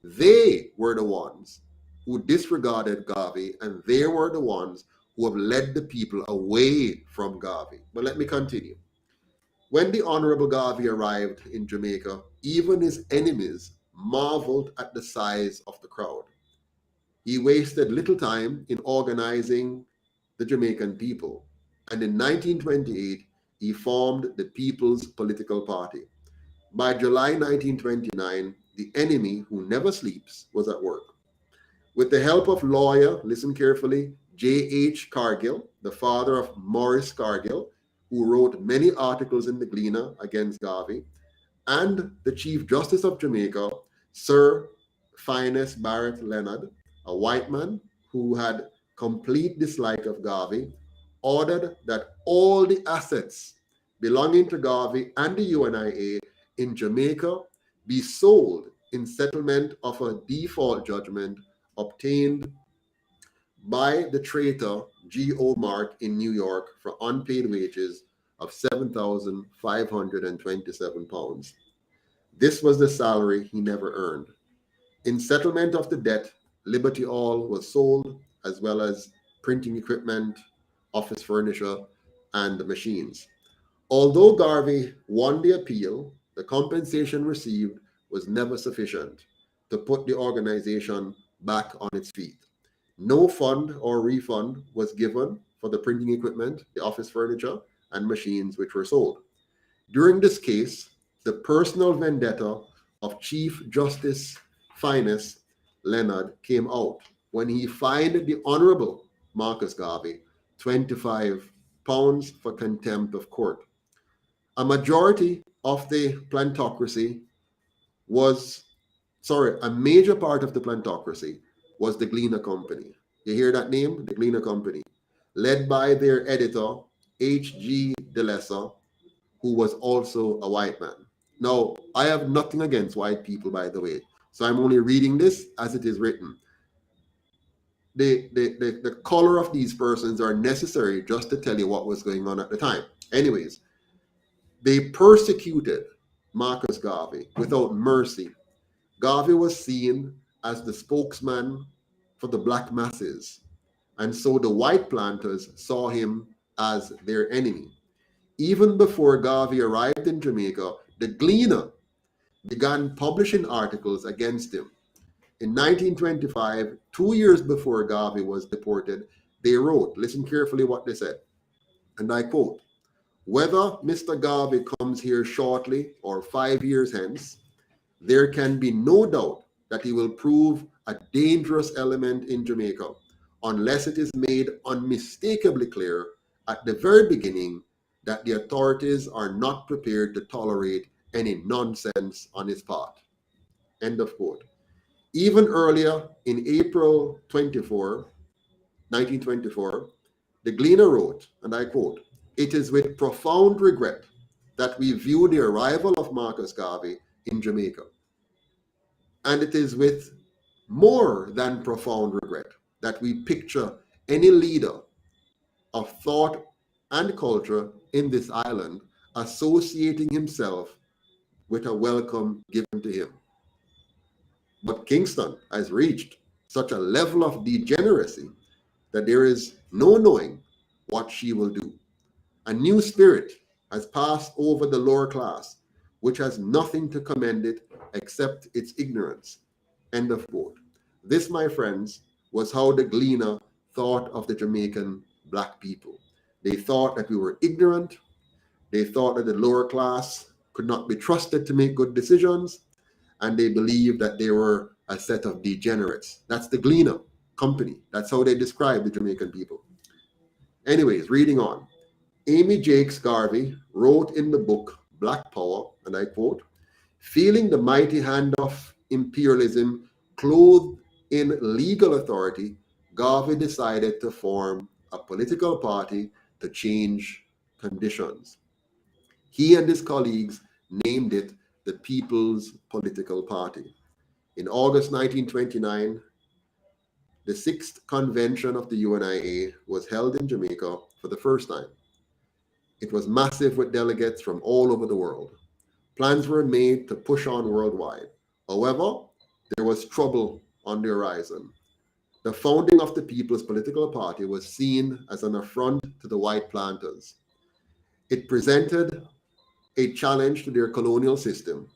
they were the ones who disregarded Garvey, and they were the ones who have led the people away from Garvey. But let me continue. When the Honorable Garvey arrived in Jamaica, even his enemies marveled at the size of the crowd. He wasted little time in organizing the Jamaican people, and in 1928, he formed the People's Political Party. By July 1929, the enemy who never sleeps was at work. With the help of lawyer, listen carefully, J.H. Cargill, the father of Maurice Cargill, who wrote many articles in the Gleaner against Garvey, and the Chief Justice of Jamaica, Sir Fiennes Barrett Leonard, a white man who had complete dislike of Garvey, ordered that all the assets belonging to Garvey and the UNIA in Jamaica be sold in settlement of a default judgment obtained by the traitor G.O. Mark in New York for unpaid wages of £7,527. This was the salary he never earned. In settlement of the debt, Liberty Hall was sold, as well as printing equipment, office furniture, and machines. Although Garvey won the appeal, the compensation received was never sufficient to put the organization back on its feet. No fund or refund was given for the printing equipment, the office furniture, and machines which were sold. During this case, the personal vendetta of Chief Justice Fiennes Leonard came out when he fined the Honorable Marcus Garvey £25 for contempt of court. A majority of the plantocracy a major part of the plantocracy was the Gleaner Company. You hear that name? The Gleaner Company. Led by their editor, H.G. DeLessa, who was also a white man. Now, I have nothing against white people, by the way, so I'm only reading this as it is written. The color of these persons are necessary just to tell you what was going on at the time. Anyways, they persecuted Marcus Garvey without mercy. Garvey was seen as the spokesman for the black masses, and so the white planters saw him as their enemy. Even before Garvey arrived in Jamaica, the Gleaner began publishing articles against him. In 1925, 2 years before Garvey was deported, they wrote, listen carefully what they said, and I quote, "Whether Mr. Garvey comes here shortly or 5 years hence, there can be no doubt that he will prove a dangerous element in Jamaica unless it is made unmistakably clear at the very beginning that the authorities are not prepared to tolerate any nonsense on his part." End of quote. Even earlier, in April 1924, the Gleaner wrote, and I quote, "It is with profound regret that we view the arrival of Marcus Garvey in Jamaica. And it is with more than profound regret that we picture any leader of thought and culture in this island associating himself with a welcome given to him. But Kingston has reached such a level of degeneracy that there is no knowing what she will do. A new spirit has passed over the lower class, which has nothing to commend it except its ignorance." End of quote. This, my friends, was how the Gleaner thought of the Jamaican black people. They thought that we were ignorant. They thought that the lower class could not be trusted to make good decisions. And they believed that they were a set of degenerates. That's the Gleaner Company. That's how they describe the Jamaican people. Anyways, reading on. Amy Jakes Garvey wrote in the book Black Power, and I quote, "Feeling the mighty hand of imperialism clothed in legal authority, Garvey decided to form a political party to change conditions. He and his colleagues named it the People's Political Party. In August 1929, the 6th convention of the UNIA was held in Jamaica for the first time. It was massive with delegates from all over the world. Plans were made to push on worldwide. However, there was trouble on the horizon. The founding of the People's Political Party was seen as an affront to the white planters. It presented a challenge to their colonial system,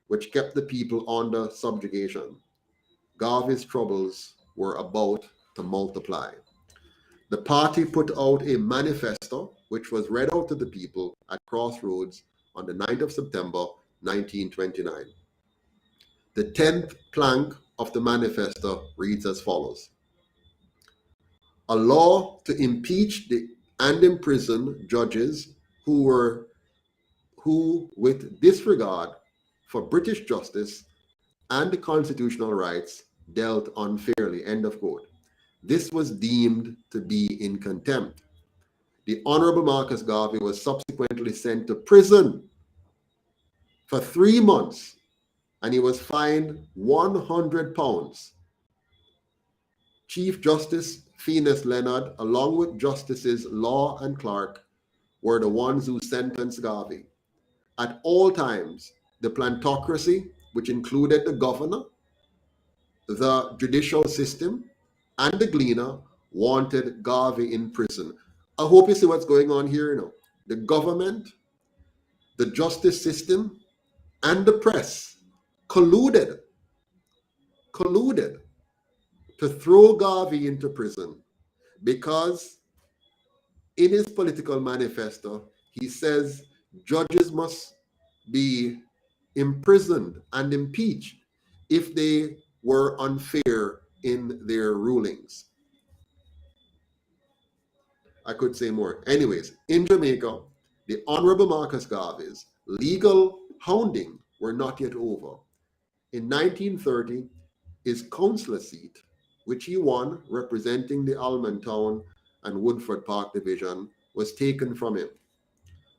which kept the people under subjugation. Garvey's troubles were about to multiply. The party put out a manifesto, which was read out to the people at Crossroads on the 9th of September, 1929. The 10th plank of the manifesto reads as follows: "A law to impeach and imprison judges who with disregard for British justice and constitutional rights dealt unfairly, end of quote. This was deemed to be in contempt. The Honorable Marcus Garvey was subsequently sent to prison for 3 months, and he was fined £100. Chief Justice Phineas Leonard, along with Justices Law and Clark, were the ones who sentenced Garvey. At all times, the plantocracy, which included the governor, the judicial system, and the gleaner, wanted Garvey in prison. I hope you see what's going on here now. The government, the justice system, and the press colluded to throw Garvey into prison because in his political manifesto, he says judges must be imprisoned and impeached if they were unfair in their rulings. I could say more. Anyways, in Jamaica, the Honorable Marcus Garvey's legal hounding were not yet over. In 1930, his councillor seat, which he won representing the Almontown and Woodford Park division, was taken from him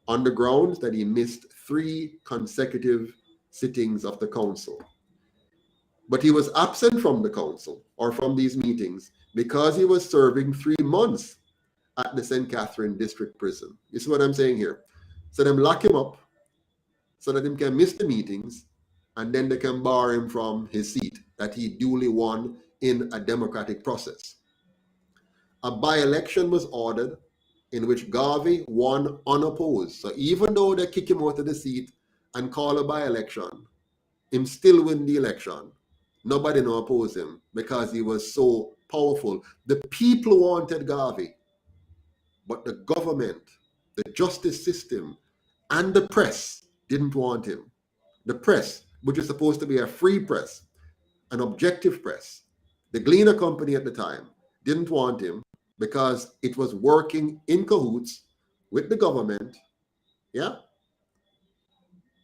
on the grounds that he missed 3 consecutive sittings of the council. But he was absent from the council or from these meetings because he was serving 3 months at the St. Catherine District Prison. You see what I'm saying here? So them lock him up so that he can miss the meetings, and then they can bar him from his seat that he duly won in a democratic process. A by-election was ordered in which Garvey won unopposed. So even though they kick him out of the seat and call a by-election, him still win the election. Nobody no oppose him because he was so powerful. The people wanted Garvey, but the government, the justice system, and the press didn't want him. The press, which is supposed to be a free press, an objective press, the Gleaner Company at the time didn't want him because it was working in cahoots with the government, yeah,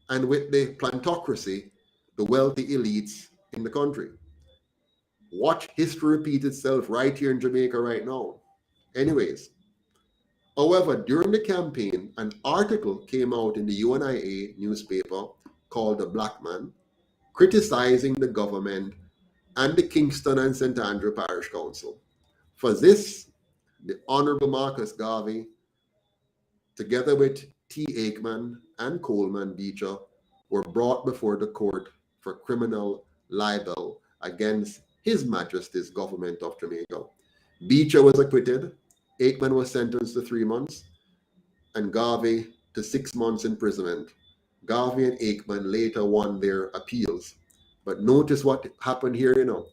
and with the plantocracy, the wealthy elites in the country. Watch history repeat itself right here in Jamaica right now. Anyways, however, during the campaign, an article came out in the UNIA newspaper called The Black Man, criticizing the government and the Kingston and St. Andrew Parish Council. For this, the Honorable Marcus Garvey, together with T. Aikman and Coleman Beecher, were brought before the court for criminal libel against His Majesty's government of Jamaica. Beecher was acquitted, Aikman was sentenced to 3 months, and Garvey to 6 months imprisonment. Garvey and Aikman later won their appeals. But notice what happened here, you know.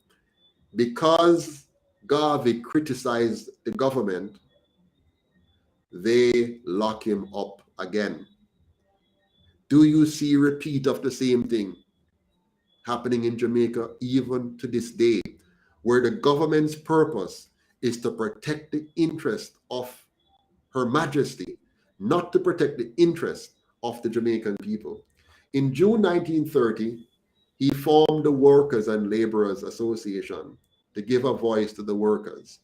Because Garvey criticized the government, they lock him up again. Do you see a repeat of the same thing happening in Jamaica even to this day, where the government's purpose is to protect the interest of Her Majesty, not to protect the interest of the Jamaican people? In June 1930, he formed the Workers and Laborers Association to give a voice to the workers.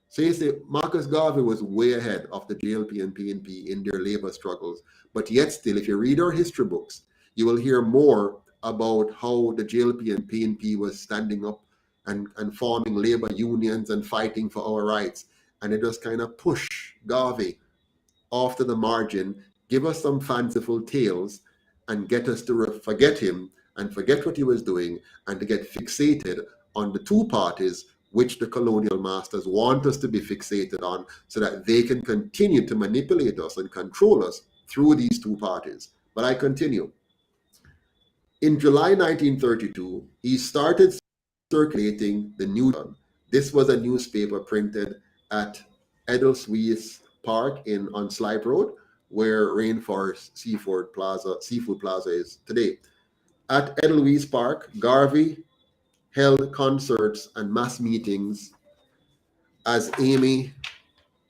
So you see, Marcus Garvey was way ahead of the JLP and PNP in their labor struggles. But yet still, if you read our history books, you will hear more about how the JLP and PNP was standing up and forming labor unions and fighting for our rights. And it just kind of pushed Garvey off to the margin, give us some fanciful tales, and get us to forget him and forget what he was doing, and to get fixated on the 2 parties which the Colonial Masters want us to be fixated on, so that they can continue to manipulate us and control us through these 2 parties. But I continue. In July 1932, he started circulating the New Dawn. This was a newspaper printed at Edelweiss Park on Slipe Road, where Rainforest Seafood Plaza is today. At Edelweiss Park, Garvey held concerts and mass meetings. As Amy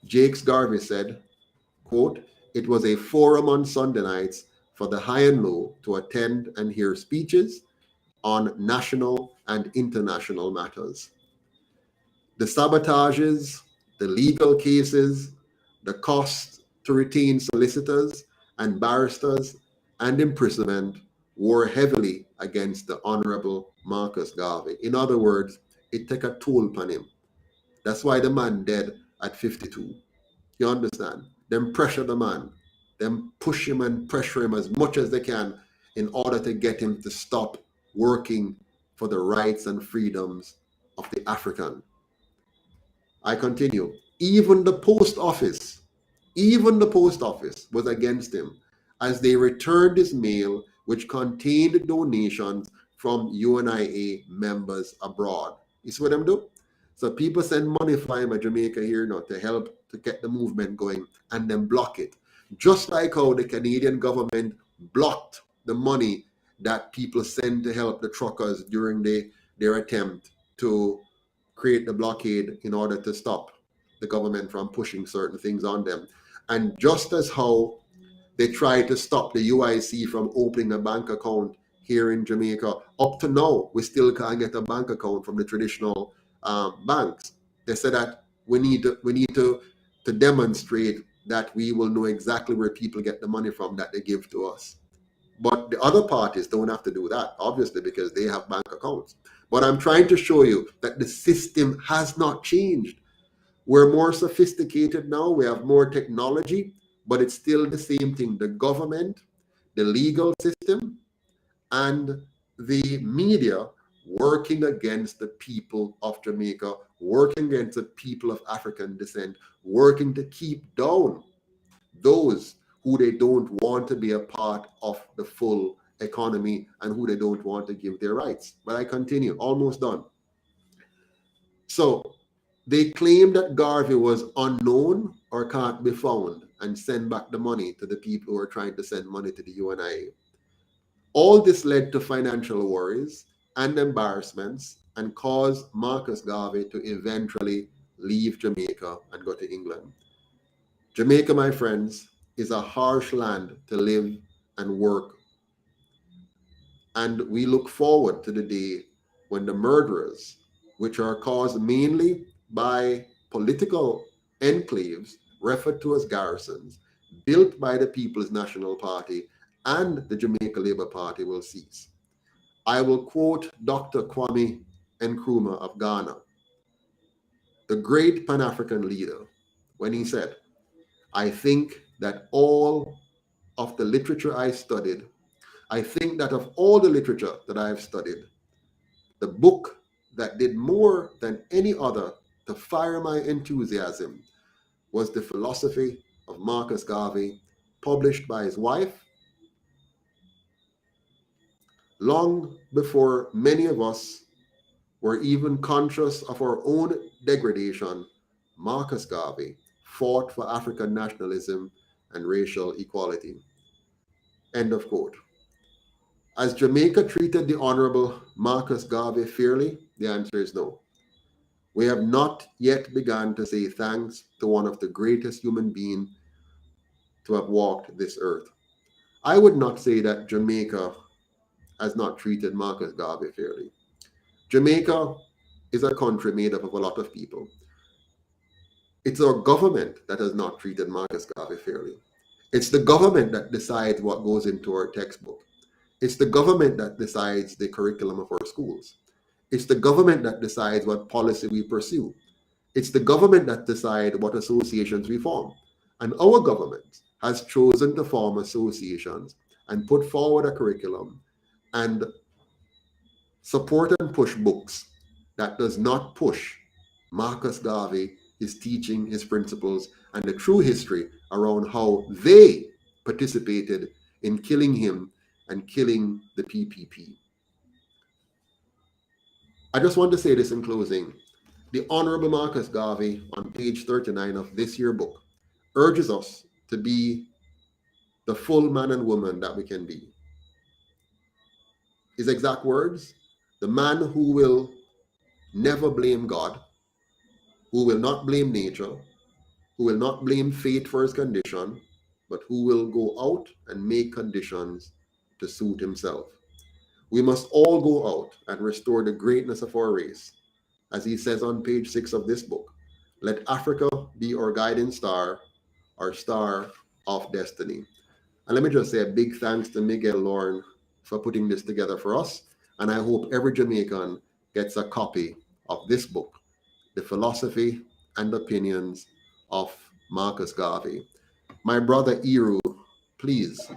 Jakes Garvey said, quote, It was a forum on Sunday nights for the high and low to attend and hear speeches on national and international matters. The sabotages, the legal cases, the cost to retain solicitors and barristers, and imprisonment wore heavily against the Honorable Marcus Garvey. In other words, it took a toll upon him. That's why the man dead at 52. You understand? Them pressure the man. Them push him and pressure him as much as they can in order to get him to stop working for the rights and freedoms of the African. I continue. Even the post office was against him as they returned his mail, which contained donations from UNIA members abroad. You see what them do? So people send money for him at Jamaica here now to help to get the movement going and then block it. Just like how the Canadian government blocked the money that people send to help the truckers during their attempt to create the blockade in order to stop the government from pushing certain things on them. And just as how they tried to stop the UIC from opening a bank account here in Jamaica, up to now, we still can't get a bank account from the traditional banks. They said that we need to demonstrate that we will know exactly where people get the money from that they give to us. But the other parties don't have to do that, obviously, because they have bank accounts. But I'm trying to show you that the system has not changed. We're more sophisticated now. We have more technology, but it's still the same thing. The government, the legal system, and the media working against the people of Jamaica, working against the people of African descent, working to keep down those who they don't want to be a part of the full economy and who they don't want to give their rights. But I continue, almost done. So they claim that Garvey was unknown or can't be found and send back the money to the people who are trying to send money to the UNIA. All this led to financial worries and embarrassments and caused Marcus Garvey to eventually leave Jamaica and go to England. Jamaica, my friends, is a harsh land to live and work. And we look forward to the day when the murderers, which are caused mainly by political enclaves referred to as garrisons, built by the People's National Party and the Jamaica Labour Party, will cease. I will quote Dr. Kwame Nkrumah of Ghana, the great Pan-African leader, when he said, "I think that all of the literature I studied, I think that of all the literature that I have studied, the book that did more than any other to fire my enthusiasm was the philosophy of Marcus Garvey, published by his wife long before many of us were even conscious of our own degradation. Marcus Garvey fought for African nationalism and racial equality." End of quote. Has Jamaica treated the Honorable Marcus Garvey fairly? The answer is no. We have not yet begun to say thanks to one of the greatest human beings to have walked this earth. I would not say that Jamaica has not treated Marcus Garvey fairly. Jamaica is a country made up of a lot of people. It's our government that has not treated Marcus Garvey fairly. It's the government that decides what goes into our textbook. It's the government that decides the curriculum of our schools. It's the government that decides what policy we pursue. It's the government that decides what associations we form. And our government has chosen to form associations and put forward a curriculum and support and push books that does not push Marcus Garvey, his teaching, his principles, and the true history around how they participated in killing him and killing the PPP. I just want to say this in closing. The Honorable Marcus Garvey, on page 39 of this year's book, urges us to be the full man and woman that we can be. His exact words, the man who will never blame God, who will not blame nature, who will not blame fate for his condition, but who will go out and make conditions to suit himself. We must all go out and restore the greatness of our race. As he says on page 6 of this book, let Africa be our guiding star, our star of destiny. And let me just say a big thanks to Miguel Lauren for putting this together for us. And I hope every Jamaican gets a copy of this book, The Philosophy and Opinions of Marcus Garvey. My brother Eru, please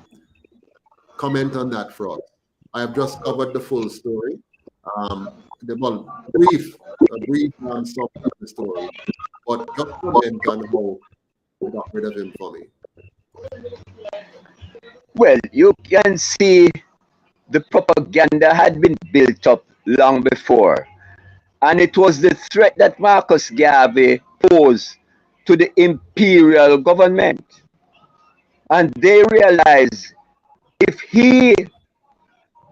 comment on that for us. I have just covered the full story. A brief summary of the story, but just comment on how we got rid of him for me. Well, you can see the propaganda had been built up long before. And it was the threat that Marcus Garvey posed to the imperial government. And they realized if he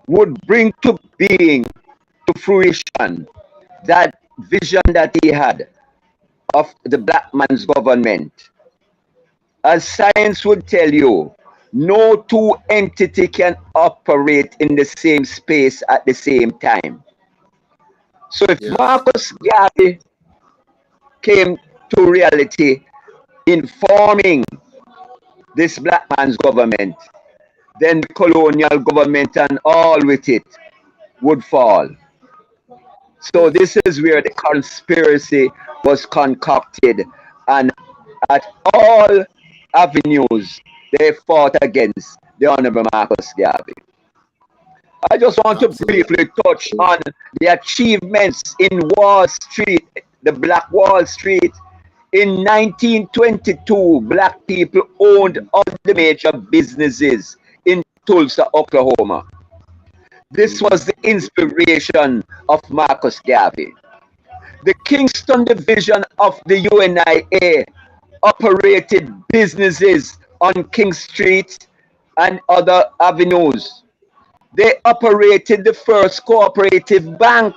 would bring to being, to fruition, that vision that he had of the black man's government, as science would tell you, no two entities can operate in the same space at the same time. So if Marcus Garvey came to reality in forming this black man's government, then the colonial government and all with it would fall. So this is where the conspiracy was concocted, and at all avenues they fought against the Honorable Marcus Garvey. I just want to briefly touch on the achievements in Wall Street, the Black Wall Street. In 1922, black people owned all the major businesses in Tulsa, Oklahoma. This was the inspiration of Marcus Garvey. The Kingston division of the UNIA operated businesses on King Street and other avenues. They operated the first cooperative bank.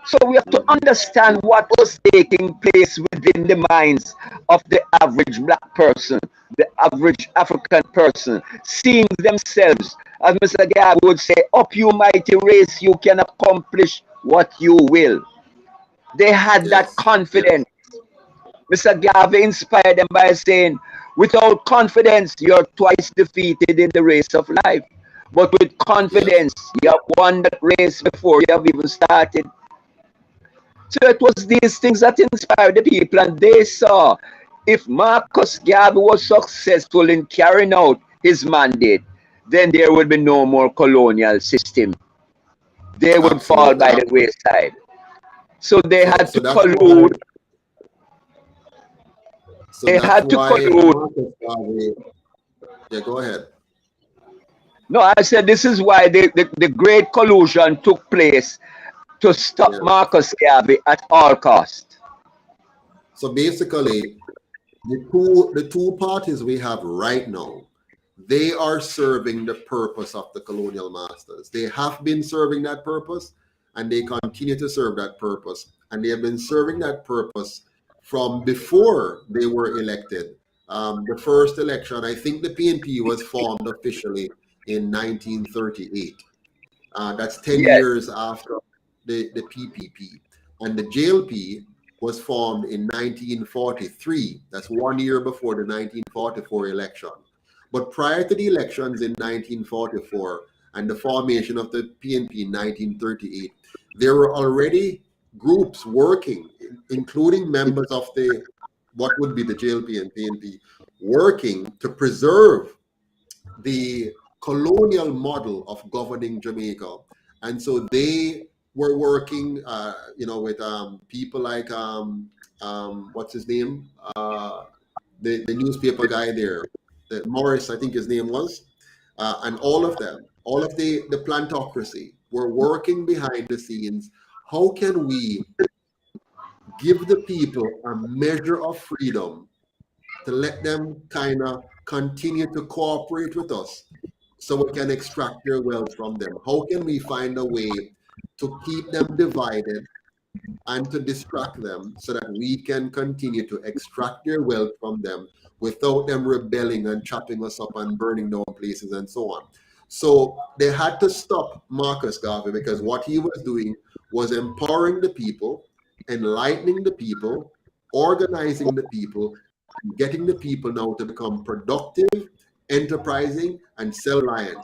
So we have to understand what was taking place within the minds of the average black person, the average African person, seeing themselves, as Mr. Garvey would say, up you mighty race, you can accomplish what you will. They had that confidence. Mr. Garvey inspired them by saying, without confidence, you're twice defeated in the race of life. But with confidence, you have won that race before you have even started. So it was these things that inspired the people, and they saw if Marcus Garvey was successful in carrying out his mandate, then there would be no more colonial system. They would fall by the wayside. So they had to collude. They had to collude. Yeah, go ahead. No, I said this is why the great collusion took place to stop Marcus Garvey at all costs. So basically, the two parties we have right now, they are serving the purpose of the colonial masters. They have been serving that purpose, and they continue to serve that purpose. And they have been serving that purpose from before they were elected. The first election, I think the PNP was formed officially in 1938. That's 10 years after the PPP. And the JLP was formed in 1943. That's 1 year before the 1944 election. But prior to the elections in 1944 and the formation of the PNP in 1938, there were already groups working, including members of what would be the JLP and PNP, working to preserve the colonial model of governing Jamaica. And so they were working, with people like, what's his name? The newspaper guy there, Morris, I think his name was, and all of them, all of the plantocracy were working behind the scenes. How can we give the people a measure of freedom to let them kind of continue to cooperate with us so we can extract their wealth from them? How can we find a way to keep them divided and to distract them so that we can continue to extract their wealth from them without them rebelling and chopping us up and burning down places and so on. So they had to stop Marcus Garvey because what he was doing was empowering the people, enlightening the people, organizing the people, and getting the people now to become productive, enterprising, and self-reliant.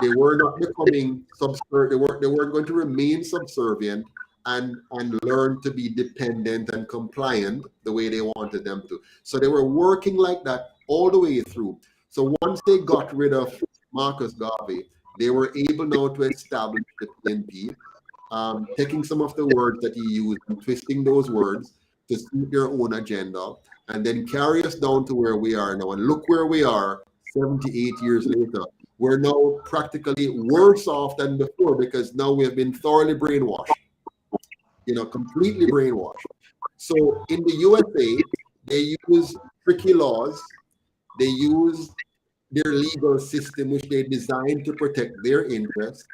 They were not becoming subservient. They weren't going to remain subservient and learn to be dependent and compliant the way they wanted them to. So they were working like that all the way through. So once they got rid of Marcus Garvey, they were able now to establish the PNP, taking some of the words that he used and twisting those words to suit their own agenda, and then carry us down to where we are now. And look where we are 78 years later. We're now practically worse off than before because now we have been thoroughly brainwashed, completely brainwashed. So in the USA, they use tricky laws. They use their legal system, which they designed to protect their interests.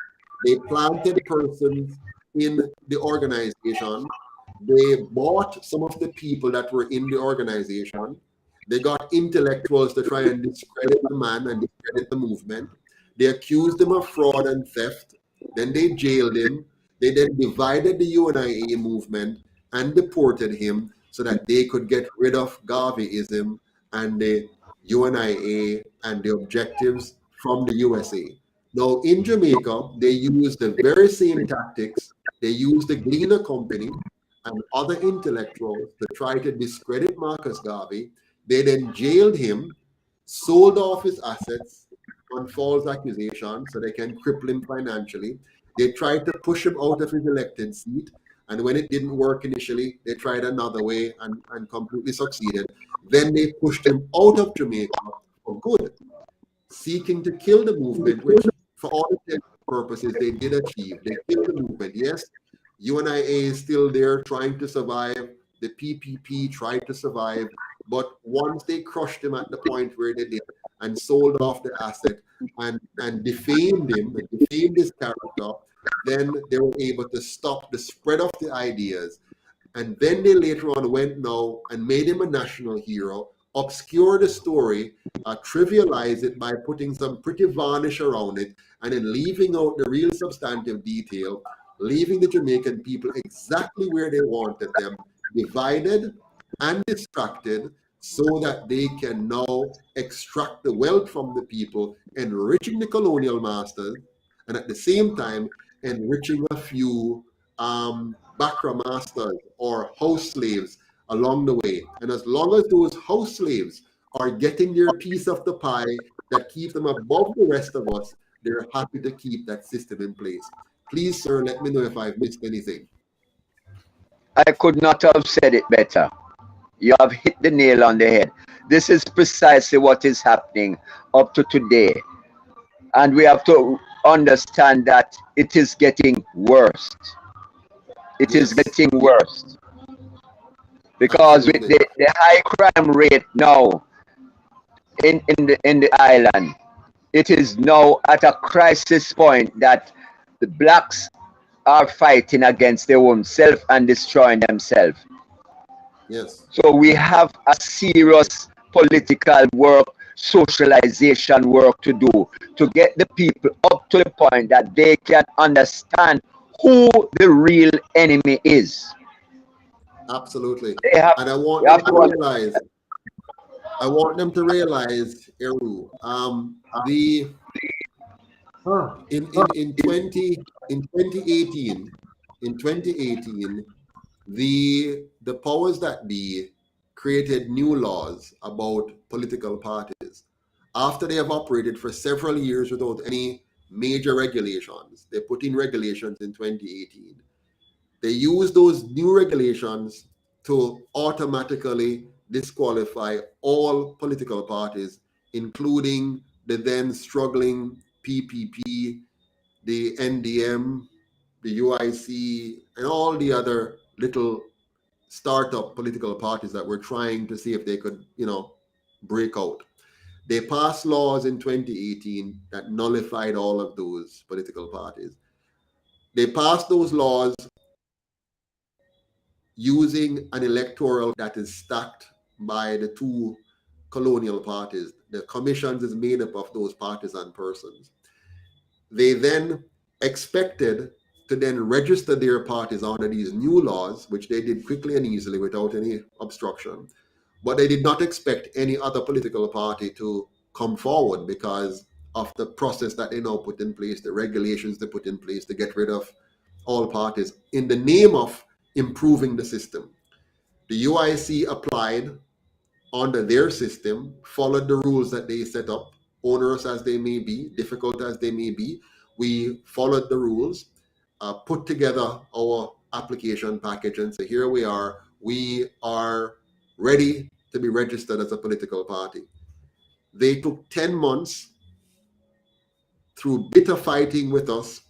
They planted persons in the organization. They bought some of the people that were in the organization. They got intellectuals to try and discredit the man and discredit the movement. They accused him of fraud and theft. Then they jailed him. They then divided the UNIA movement and deported him so that they could get rid of Garveyism and the UNIA and the objectives from the USA. Now in Jamaica, they used the very same tactics. They used the Gleaner Company and other intellectuals to try to discredit Marcus Garvey. They then jailed him, sold off his assets on false accusations so they can cripple him financially. They tried to push him out of his elected seat, and when it didn't work initially, they tried another way and completely succeeded. Then they pushed him out of Jamaica for good, seeking to kill the movement, which for all intents and purposes they did achieve. They killed the movement. Yes, UNIA is still there trying to survive. The PPP tried to survive, but once they crushed him at the point where they did and sold off the asset and defamed him, and defamed his character, then they were able to stop the spread of the ideas. And then they later on went now and made him a national hero, obscure the story, trivialize it by putting some pretty varnish around it, and then leaving out the real substantive detail, leaving the Jamaican people exactly where they wanted them, divided and distracted, so that they can now extract the wealth from the people, enriching the colonial masters, and at the same time enriching a few Bakra masters or house slaves along the way. And as long as those house slaves are getting their piece of the pie that keeps them above the rest of us, they're happy to keep that system in place. Please, sir, let me know if I've missed anything. I could not have said it better. You have hit the nail on the head. This is precisely what is happening up to today. And we have to understand that it is getting worse. It is getting worse. Because with the high crime rate now in the island, it is now at a crisis point that the blacks are fighting against their own self and destroying themselves. Yes. So we have a serious political work, socialization work to do to get the people up to the point that they can understand who the real enemy is. Absolutely. And I want them to realize, Eru, in 2018, the powers that be created new laws about political parties. After they have operated for several years without any major regulations, they put in regulations in 2018. They used those new regulations to automatically disqualify all political parties, including the then struggling PPP, the NDM, the UIC, and all the other little startup political parties that were trying to see if they could, break out. They passed laws in 2018 that nullified all of those political parties. They passed those laws using an electoral that is stacked by the two colonial parties. The commissions is made up of those partisan persons. They then expected to then register their parties under these new laws, which they did quickly and easily without any obstruction. But they did not expect any other political party to come forward because of the process that they now put in place, the regulations they put in place to get rid of all parties in the name of improving the system. The UIC applied under their system, followed the rules that they set up, onerous as they may be, difficult as they may be. We followed the rules, put together our application package and say, here we are ready to be registered as a political party. They took 10 months through bitter fighting with us,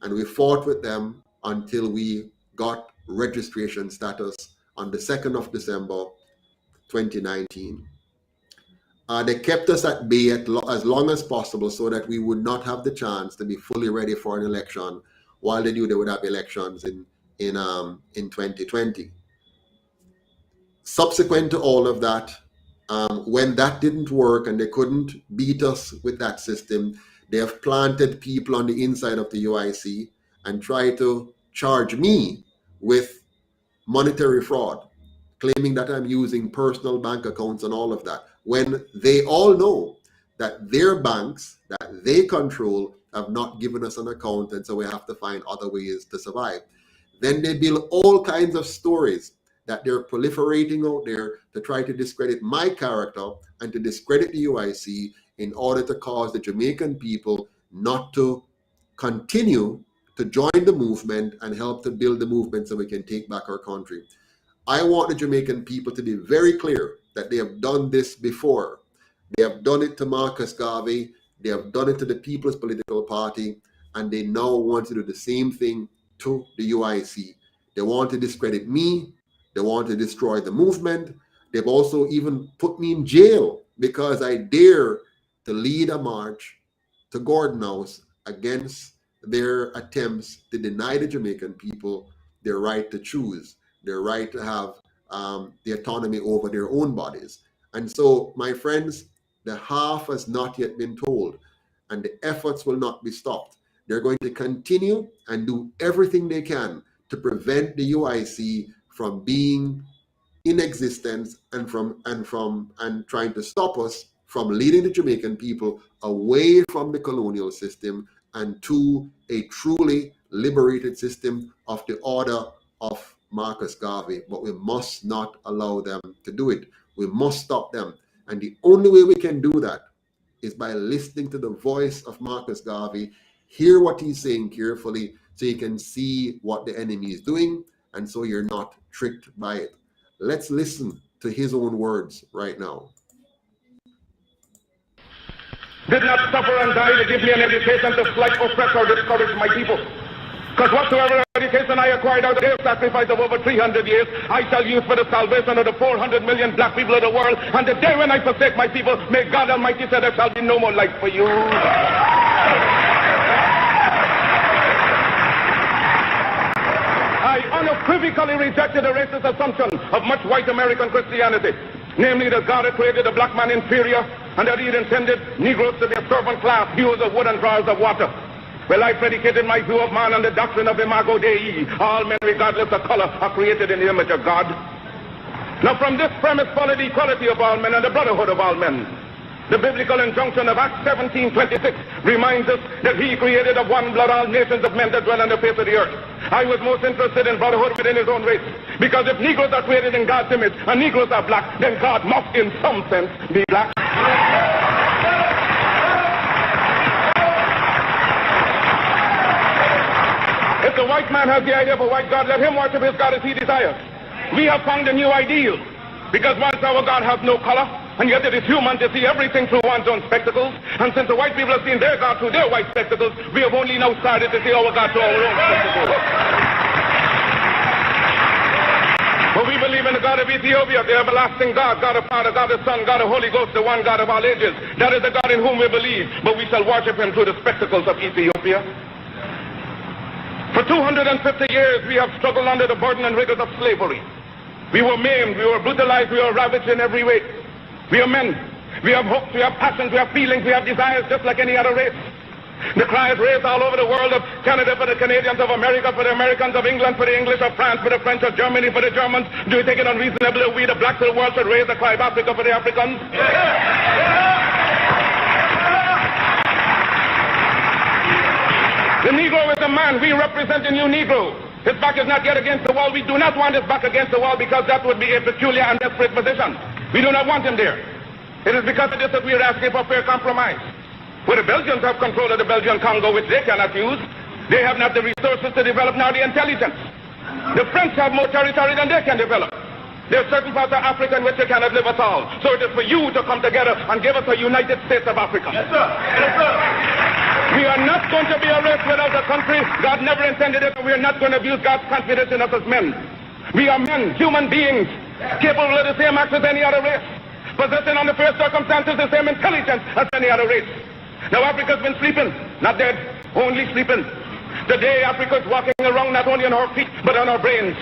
and we fought with them until we got registration status on the 2nd of December 2019. They kept us at bay as long as possible so that we would not have the chance to be fully ready for an election while they knew they would have elections in 2020. Subsequent to all of that, when that didn't work and they couldn't beat us with that system, they have planted people on the inside of the UIC and tried to charge me with monetary fraud, claiming that I'm using personal bank accounts and all of that, when they all know that their banks that they control have not given us an account, and so we have to find other ways to survive. Then they build all kinds of stories that they're proliferating out there to try to discredit my character and to discredit the UIC in order to cause the Jamaican people not to continue to join the movement and help to build the movement so we can take back our country. I want the Jamaican people to be very clear that they have done this before. They have done it to Marcus Garvey, they have done it to the People's Political Party, and they now want to do the same thing to the UIC. They want to discredit me, they want to destroy the movement. They've also even put me in jail because I dare to lead a march to Gordon House against their attempts to deny the Jamaican people their right to choose, their right to have the autonomy over their own bodies. And so, my friends, the half has not yet been told, and the efforts will not be stopped. They're going to continue and do everything they can to prevent the UIC from being in existence and trying to stop us from leading the Jamaican people away from the colonial system and to a truly liberated system of the order of Marcus Garvey. But we must not allow them to do it. We must stop them. And the only way we can do that is by listening to the voice of Marcus Garvey, hear what he's saying carefully so you can see what the enemy is doing, and so you're not tricked by it. Let's listen to his own words right now. Did not suffer and die to give me an education to slight, oppress, or discourage my people. Because whatsoever education I acquired out of their sacrifice of over 300 years, I shall use for the salvation of the 400 million black people of the world. And the day when I forsake my people, may God Almighty say there shall be no more life for you. I unequivocally rejected the racist assumption of much white American Christianity, namely that God had created the black man inferior and that he had intended Negroes to be a servant class, hewers of wood and drawers of water. Well, I predicated my view of man on the doctrine of Imago Dei. All men, regardless of color, are created in the image of God. Now, from this premise followed the equality of all men and the brotherhood of all men. The biblical injunction of Acts 17:26 reminds us that he created of one blood all nations of men that dwell on the face of the earth. I was most interested in brotherhood within his own race, because if Negroes are created in God's image and Negroes are black, then God must in some sense be black. If the white man has the idea of a white God, let him worship his God as he desires. We have found a new ideal, because once our God has no color, and yet it is human to see everything through one's own spectacles. And since the white people have seen their God through their white spectacles, we have only now started to see our God through our own spectacles. But we believe in the God of Ethiopia, the everlasting God, God of Father, God of Son, God of Holy Ghost, the one God of all ages. That is the God in whom we believe, but we shall worship him through the spectacles of Ethiopia. For 250 years, we have struggled under the burden and rigors of slavery. We were maimed, we were brutalized, we were ravaged in every way. We are men. We have hopes, we have passions, we have feelings, we have desires just like any other race. The cry is raised all over the world of Canada for the Canadians, of America for the Americans, of England for the English, of France for the French, of Germany for the Germans. Do you think it unreasonable that we, the blacks of the world, should raise the cry of Africa for the Africans? The Negro is a man. We represent the new Negro. His back is not yet against the wall. We do not want his back against the wall because that would be a peculiar and desperate position. We do not want him there. It is because of this that we are asking for fair compromise. Where the Belgians have control of the Belgian Congo, which they cannot use, they have not the resources to develop nor the intelligence. The French have more territory than they can develop. There are certain parts of Africa in which they cannot live at all. So it is for you to come together and give us a United States of Africa. Yes, sir. Yes, sir. We are not going to be a race without a country. God never intended it, and we are not going to abuse God's confidence in us as men. We are men, human beings, capable of the same acts as any other race, possessing under fair circumstances the same intelligence as any other race. Now Africa's been sleeping, not dead, only sleeping. Today Africa's walking around not only on her feet, but on her brains.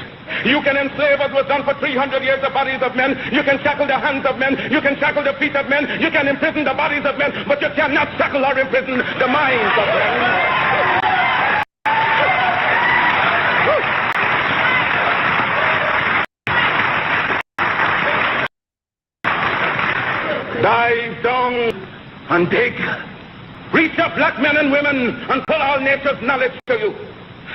You can enslave, as was done for 300 years, the bodies of men. You can shackle the hands of men. You can shackle the feet of men. You can imprison the bodies of men, but you cannot shackle or imprison the minds of men. Dive down and dig. Reach up, black men and women, and pull all nature's knowledge to you.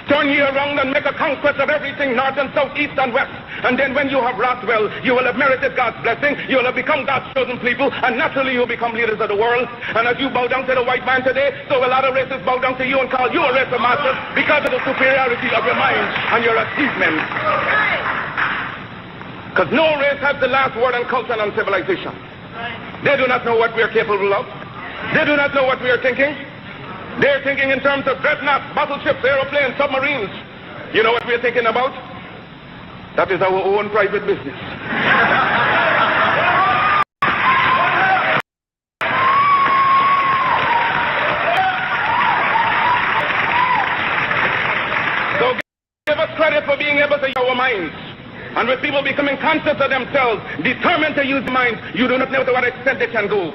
Turn ye around and make a conquest of everything, north and south, east and west. And then when you have wrought well, you will have merited God's blessing. You will have become God's chosen people, and naturally you will become leaders of the world. And as you bow down to the white man today, so will other races bow down to you and call you a race of masters because of the superiority of your mind and your achievements. Because no race has the last word on culture and on civilization. They do not know what we are capable of. They do not know what we are thinking. They're thinking in terms of dreadnoughts, battleships, aeroplanes, submarines. You know what we're thinking about? That is our own private business. So give us credit for being able to use our minds. And with people becoming conscious of themselves, determined to use minds, you do not know to what extent they can go.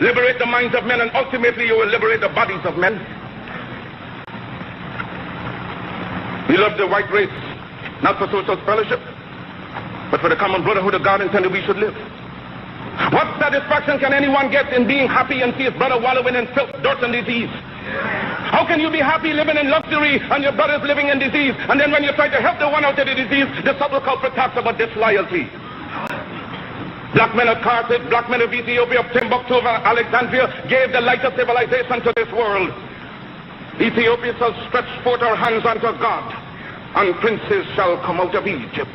Liberate the minds of men, and ultimately you will liberate the bodies of men. We love the white race, not for social fellowship, but for the common brotherhood of God intended we should live. What satisfaction can anyone get in being happy and see his brother wallowing in filth, dirt, and disease? How can you be happy living in luxury and your brother's living in disease, and then when you try to help the one out of the disease, the subtle culprit talks about disloyalty? Black men of Carthage, black men of Ethiopia, of Timbuktu, of Alexandria gave the light of civilization to this world. Ethiopia shall stretch forth her hands unto God, and princes shall come out of Egypt.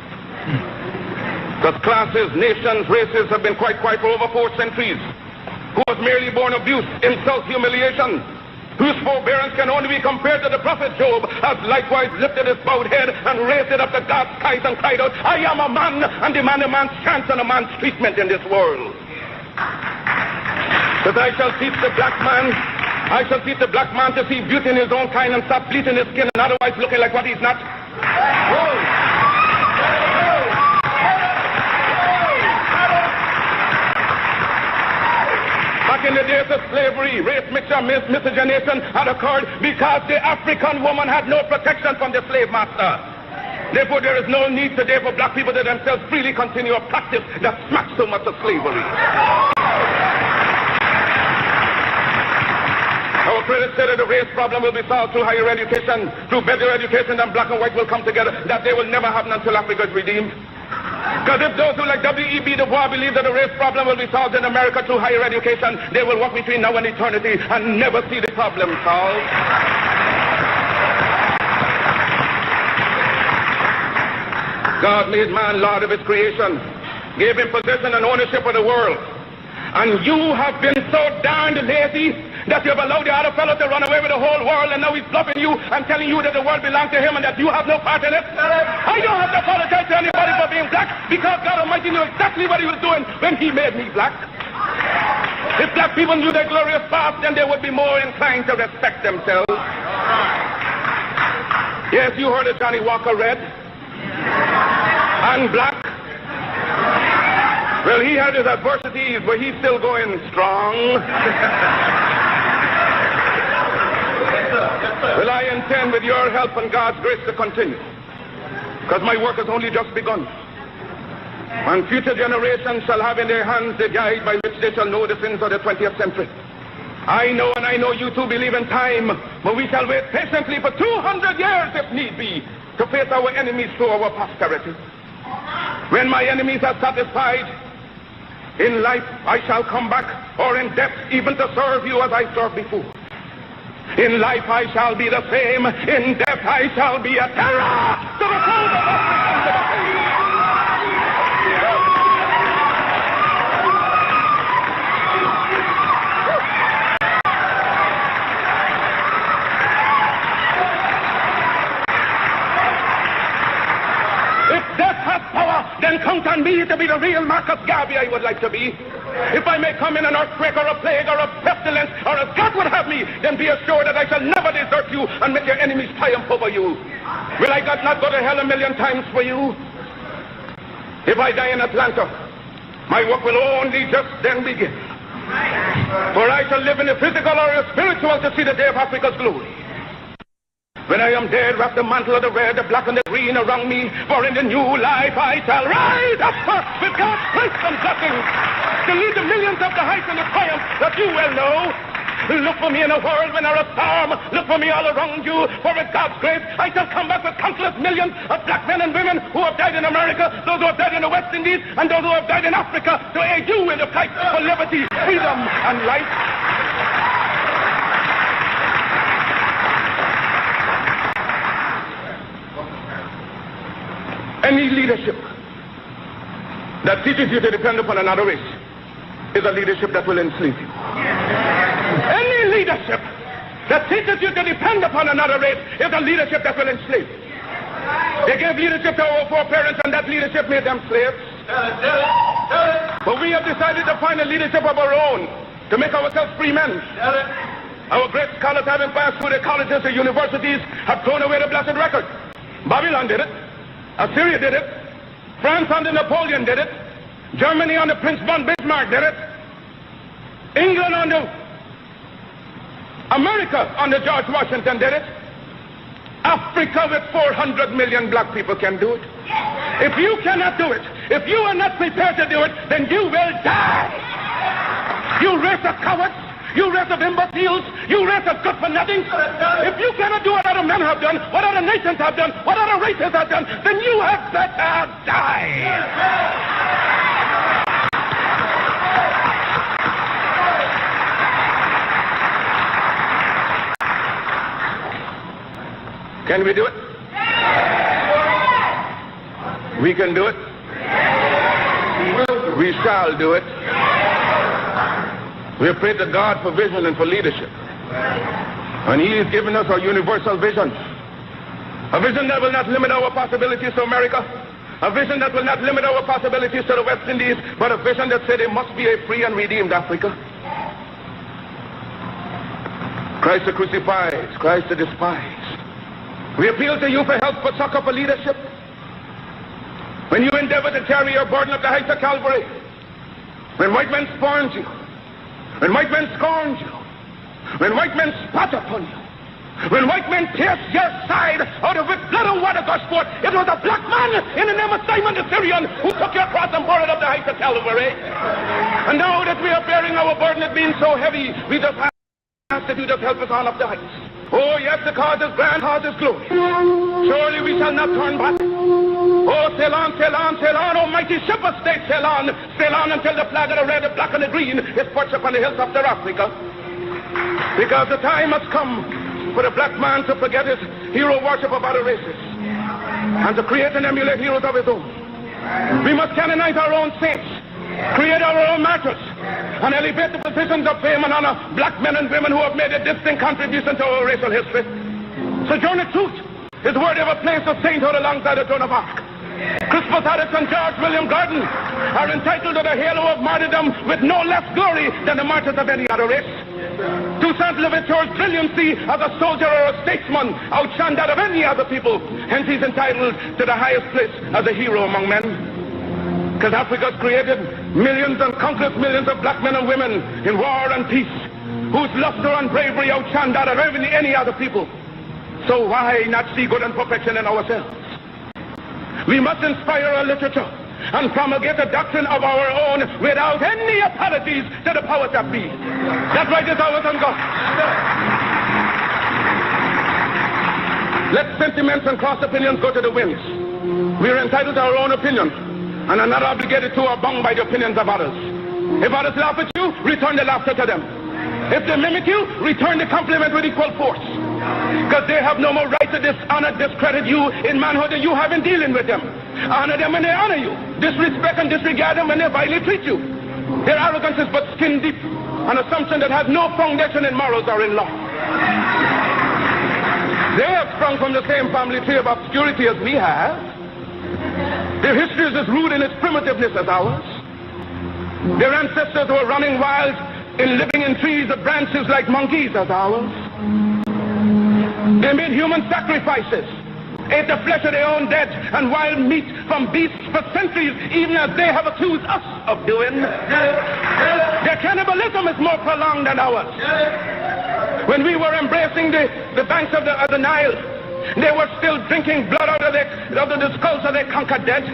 Because classes, nations, races have been quite quiet for over 4 centuries. Who was merely born abuse, insult, humiliation, whose forbearance can only be compared to the prophet Job, has likewise lifted his bowed head and raised it up to God's skies and cried out, I am a man, and demand a man's chance and a man's treatment in this world. But I shall teach the black man, to see beauty in his own kind and stop bleaching his skin and otherwise looking like what he's not. Back in the days of slavery, race mixture, miscegenation had occurred because the African woman had no protection from the slave master. Therefore, there is no need today for black people to themselves freely continue a practice that smacks so much of slavery. Our critics say that the race problem will be solved through higher education, through better education, and black and white will come together. That day will never happen until Africa is redeemed. Because if those who like W.E.B. Du Bois believe that the race problem will be solved in America through higher education, they will walk between now and eternity and never see the problem solved. God made man Lord of his creation, gave him possession and ownership of the world. And you have been so darned lazy that you have allowed the other fellow to run away with the whole world, and now he's bluffing you and telling you that the world belongs to him and that you have no part in it. I don't have to apologize to anybody for being black, because God Almighty knew exactly what he was doing when he made me black. If black people knew their glorious past, then they would be more inclined to respect themselves. Yes, you heard of Johnny Walker Red and Black. Well, he had his adversities, but he's still going strong. Well, I intend with your help and God's grace to continue, because my work has only just begun. And future generations shall have in their hands the guide by which they shall know the sins of the 20th century. I know, and I know you too believe in time, but we shall wait patiently for 200 years if need be to face our enemies through our posterity. When my enemies are satisfied, in life I shall come back, or in death even to serve you as I served before. In life I shall be the same, in death I shall be a terror to the foes of Africa. Then count on me to be the real Marcus Garvey I would like to be. If I may come in an earthquake or a plague or a pestilence or as God would have me, then be assured that I shall never desert you and make your enemies triumph over you. Will I not go to hell 1,000,000 times for you? If I die in Atlanta, my work will only just then begin. For I shall live in the physical or the spiritual to see the day of Africa's glory. When I am dead, wrap the mantle of the red, the black, and the green around me, for in the new life I shall rise up with God's grace and blessings to lead the millions up the heights and the triumph that you well know. Look for me in a world when there is a storm. Look for me all around you, for with God's grace I shall come back with countless millions of black men and women who have died in America, those who have died in the West Indies, and those who have died in Africa to aid you in the fight for liberty, freedom, and life. Any leadership that teaches you to depend upon another race is a leadership that will enslave you. Any leadership that teaches you to depend upon another race is a leadership that will enslave you. They gave leadership to our foreparents, and that leadership made them slaves. But we have decided to find a leadership of our own to make ourselves free men. Our great scholars, having passed through the colleges and universities, have thrown away the blessed record. Babylon did it. Assyria did it. France under Napoleon did it. Germany under Prince von Bismarck did it. England under America under George Washington did it. Africa with 400 million black people can do it. If you cannot do it, if you are not prepared to do it, then you will die. You race of cowards. You race of imbeciles, you race of good for nothing. If you cannot do what other men have done, what other nations have done, what other races have done, then you have better die. Can we do it? We can do it. We shall do it. We have prayed to God for vision and for leadership. And He has given us a universal vision. A vision that will not limit our possibilities to America. A vision that will not limit our possibilities to the West Indies, but a vision that said it must be a free and redeemed Africa. Christ the crucified, Christ the despised. We appeal to you for help, for succor, for leadership. When you endeavor to carry your burden up the heights of Calvary, when white men scorned you, when white men scorned you, when white men spat upon you, when white men pierced your side out of which blood and water gushed forth, it was a black man in the name of Simon the Syrian who took your cross and bore it up the heights of Calvary. And now that we are bearing our burden, it being so heavy, we just ask that you just help us on up the heights. Oh yes, the cause is grand, cause is glory. Surely we shall not turn back. Oh, sail on, sail on, sail on, oh mighty ship of state, sail on until the flag of the red, the black, and the green is perched upon the hills of Africa. Because the time has come for the black man to forget his hero worship of other races and to create and emulate heroes of his own. We must canonize our own saints, create our own martyrs, and elevate the positions of fame and honor black men and women who have made a distinct contribution to our racial history. Sojourner Truth is worthy of a place of sainthood alongside the Joan of Arc. Crispus Attucks and George William Gordon are entitled to the halo of martyrdom with no less glory than the martyrs of any other race. Toussaint Louverture's brilliancy as a soldier or a statesman outshone that of any other people. Hence he's entitled to the highest place as a hero among men. Because Africa's created millions and countless millions of black men and women in war and peace, whose luster and bravery outshone that of any other people. So why not see good and perfection in ourselves? We must inspire our literature and promulgate the doctrine of our own without any apologies to the powers that be. That right is ours and God. Let sentiments and cross opinions go to the winds. We are entitled to our own opinion and are not obligated to or bound by the opinions of others. If others laugh at you, return the laughter to them. If they mimic you, return the compliment with equal force. Because they have no more right to dishonor, discredit you in manhood than you have in dealing with them. Honor them when they honor you. Disrespect and disregard them when they vilely treat you. Their arrogance is but skin deep, an assumption that has no foundation in morals or in law. They have sprung from the same family tree of obscurity as we have. Their history is as rude in its primitiveness as ours. Their ancestors were running wild in living in trees of branches like monkeys as ours. They made human sacrifices, ate the flesh of their own dead and wild meat from beasts for centuries, even as they have accused us of doing. Their cannibalism is more prolonged than ours. When we were embracing the banks of the Nile, they were still drinking blood out of the skulls of their conquered dead.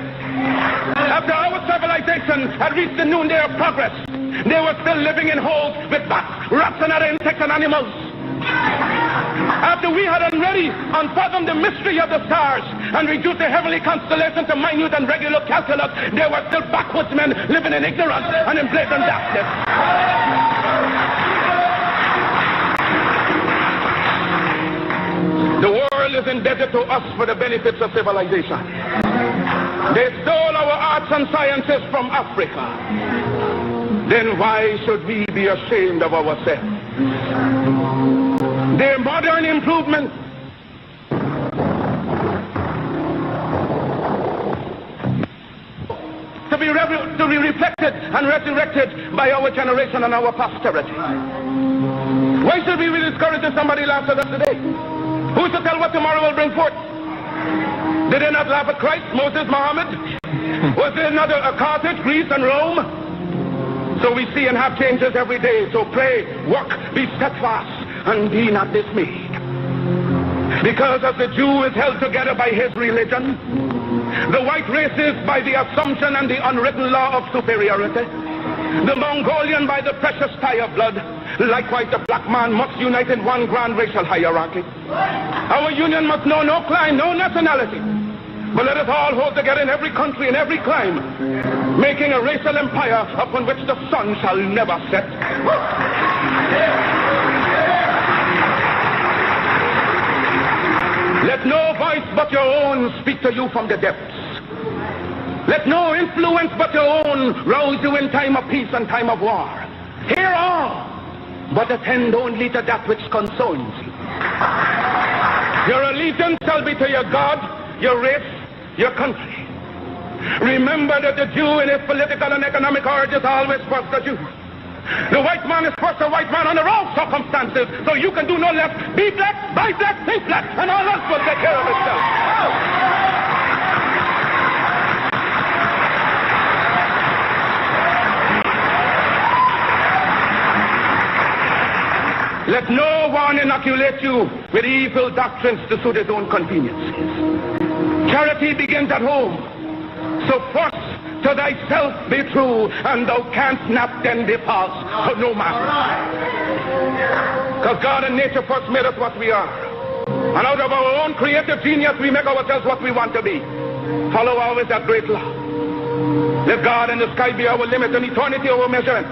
After our civilization had reached the noonday of progress, they were still living in holes with bats, rats, and other insects and animals. After we had already unfathomed the mystery of the stars and reduced the heavenly constellations to minute and regular calculus, there were still backwoodsmen living in ignorance and in blatant darkness. The world is indebted to us for the benefits of civilization. They stole our arts and sciences from Africa. Then why should we be ashamed of ourselves? Their modern improvements to be reflected and resurrected by our generation and our posterity. Why should we be discouraged if somebody laughs at us today? Who's to tell what tomorrow will bring forth? Did they not laugh at Christ, Moses, Muhammad? Was there not a Carthage, Greece, and Rome? So we see and have changes every day. So pray, work, be steadfast, and be not dismayed. Because as the Jew is held together by his religion, the white race is by the assumption and the unwritten law of superiority, the Mongolian by the precious tie of blood, likewise the black man must unite in one grand racial hierarchy. Our union must know no clime, no nationality, but let us all hold together in every country, in every clime, making a racial empire upon which the sun shall never set. Let no voice but your own speak to you from the depths. Let no influence but your own rouse you in time of peace and time of war. Hear all, but attend only to that which concerns you. Your allegiance shall be to your God, your race, your country. Remember that the Jew in his political and economic origin is always first a Jew. The white man is first a white man under all circumstances, so you can do no less. Be black, buy black, think black, and all else will take care of itself. Let no one inoculate you with evil doctrines to suit his own conveniences. Charity begins at home. So first to thyself be true, and thou canst not then be false to no man. Because God and nature first made us what we are. And out of our own creative genius we make ourselves what we want to be. Follow always that great law. Let God and the sky be our limit and eternity our measurement.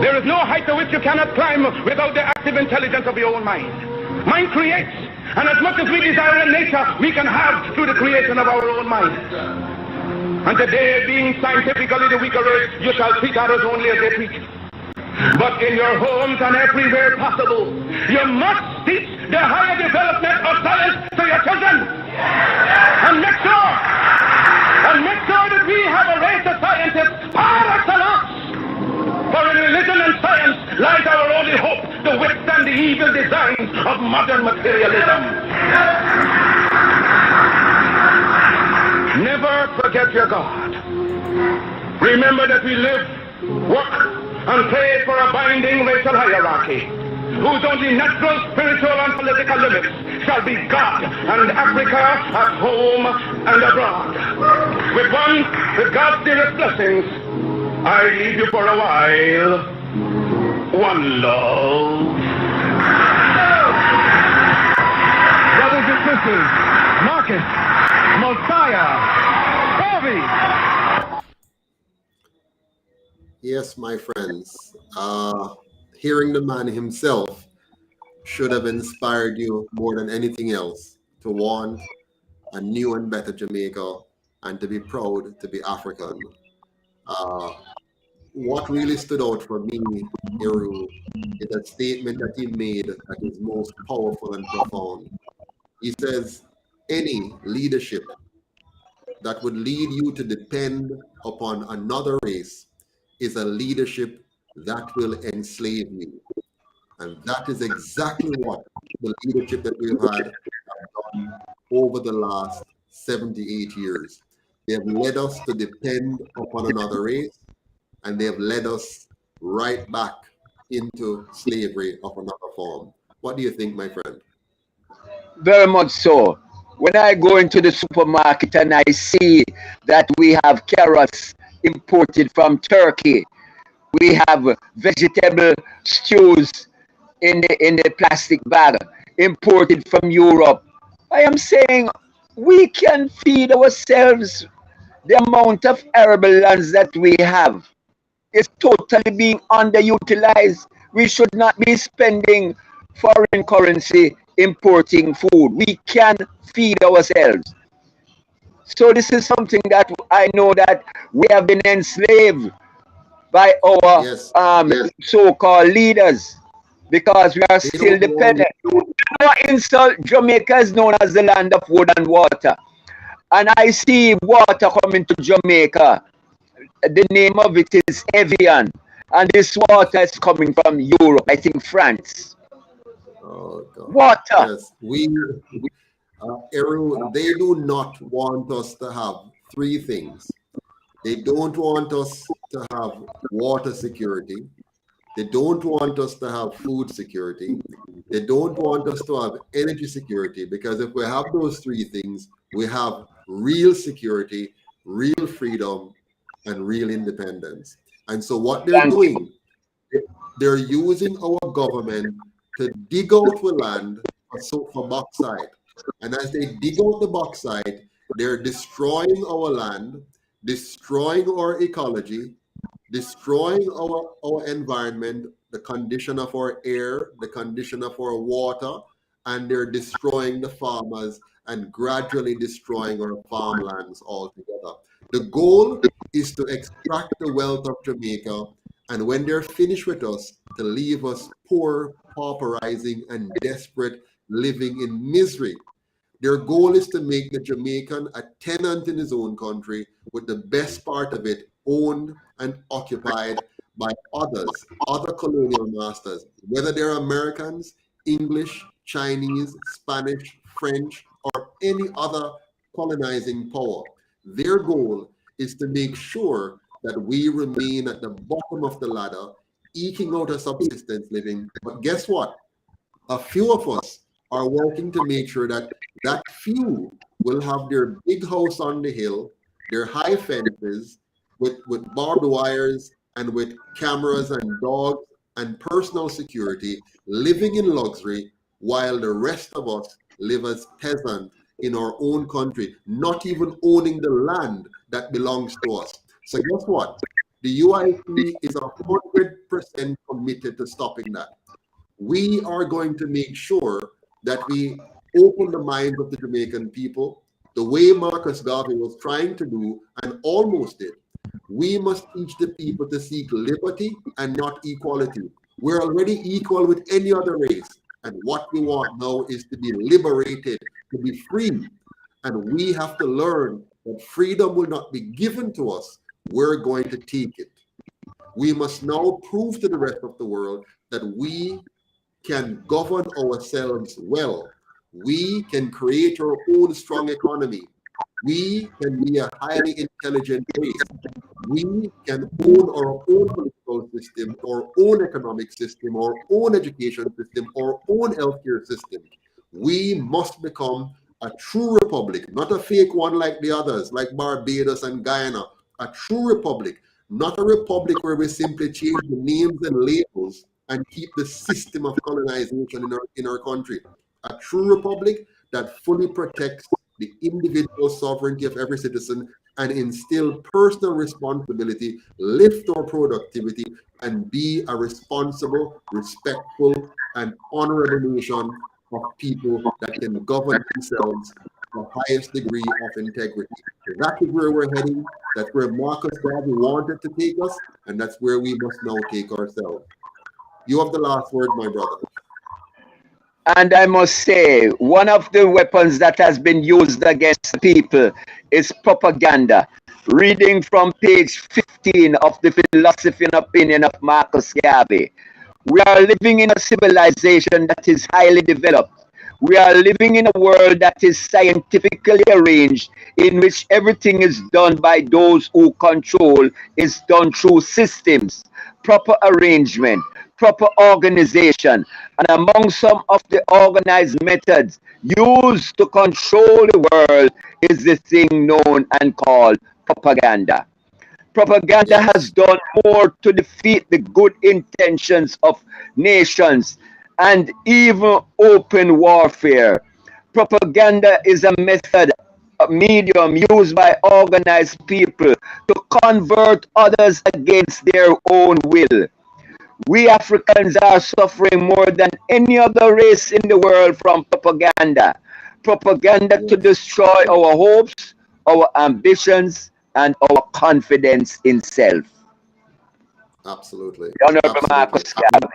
There is no height to which you cannot climb without the active intelligence of your own mind. Mind creates, and as much as we desire in nature, we can have through the creation of our own mind. And today, being scientifically the weaker race, you shall treat others only as they treat. But in your homes and everywhere possible, you must teach the higher development of science to your children. And make sure that we have a race of scientists par excellence. For in religion and science, lies our only hope to withstand the evil designs of modern materialism. Never forget your God. Remember that we live, work, and play for a binding racial hierarchy, whose only natural, spiritual, and political limits shall be God and Africa at home and abroad. With God's dearest blessings, I leave you for a while. One love. Brothers and sisters, Marcus, Mosiah, Garvey. Yes, my friends. Hearing the man himself should have inspired you more than anything else to want a new and better Jamaica and to be proud to be African. What really stood out for me, Eru, is a statement that he made that is most powerful and profound. He says, any leadership that would lead you to depend upon another race is a leadership that will enslave you. And that is exactly what the leadership that we've had done over the last 78 years. They have led us to depend upon another race, and they have led us right back into slavery of another form. What do you think, my friend? Very much so. When I go into the supermarket and I see that we have carrots imported from Turkey, we have vegetable stews in the plastic bag imported from Europe, I am saying we can feed ourselves. The amount of arable lands that we have is totally being underutilized. We should not be spending foreign currency importing food. We can feed ourselves. So this is something that I know that we have been enslaved by our so-called leaders because we are still dependent. No insult, Jamaica is known as the land of wood and water. And I see water coming to Jamaica. The name of it is Evian. And this water is coming from Europe, I think France. Oh, God. Water. Yes, Eru, they do not want us to have three things. They don't want us to have water security. They don't want us to have food security. They don't want us to have energy security, because if we have those three things, we have real security, real freedom, and real independence. And so what they're doing, they're using our government to dig out the land for bauxite. And as they dig out the bauxite, they're destroying our land, destroying our ecology, destroying our environment, the condition of our air, the condition of our water, and they're destroying the farmers and gradually destroying our farmlands altogether. The goal is to extract the wealth of Jamaica, and when they're finished with us, to leave us poor, pauperizing, and desperate, living in misery. Their goal is to make the Jamaican a tenant in his own country, with the best part of it owned and occupied by others, other colonial masters, whether they're Americans, English, Chinese, Spanish, French, or any other colonizing power. Their goal is to make sure that we remain at the bottom of the ladder, eking out a subsistence living. But guess what? A few of us are working to make sure that that few will have their big house on the hill, their high fences with barbed wires and with cameras and dogs and personal security, living in luxury, while the rest of us live as peasants in our own country, not even owning the land that belongs to us. So guess what? The UIC is 100% committed to stopping that. We are going to make sure that we open the minds of the Jamaican people the way Marcus Garvey was trying to do and almost did. We must teach the people to seek liberty and not equality. We're already equal with any other race. And what we want now is to be liberated, to be free. And we have to learn that freedom will not be given to us. We're going to take it. We must now prove to the rest of the world that we can govern ourselves well. We can create our own strong economy. We can be a highly intelligent race. We can own our own political system, our own economic system, our own education system, our own healthcare system. We must become a true republic, not a fake one like the others, like Barbados and Guyana. A true republic, not a republic where we simply change the names and labels and keep the system of colonization in our country. A true republic that fully protects the individual sovereignty of every citizen and instill personal responsibility, lift our productivity, and be a responsible, respectful, and honorable nation of people that can govern themselves to the highest degree of integrity. That is where we're heading. That's where Marcus Garvey wanted to take us, and that's where we must now take ourselves. You have the last word, my brother. And I must say, one of the weapons that has been used against people is propaganda. Reading from page 15 of the Philosophy and Opinion of Marcus Garvey. We are living in a civilization that is highly developed. We are living in a world that is scientifically arranged, in which everything is done by those who control, is done through systems, proper arrangement, proper organization, and among some of the organized methods used to control the world is the thing known and called propaganda. Propaganda has done more to defeat the good intentions of nations and even open warfare. Propaganda is a method, a medium used by organized people to convert others against their own will. We Africans are suffering more than any other race in the world from propaganda. Propaganda to destroy our hopes, our ambitions, and our confidence in self. Absolutely. The Honorable Marcus Garvey.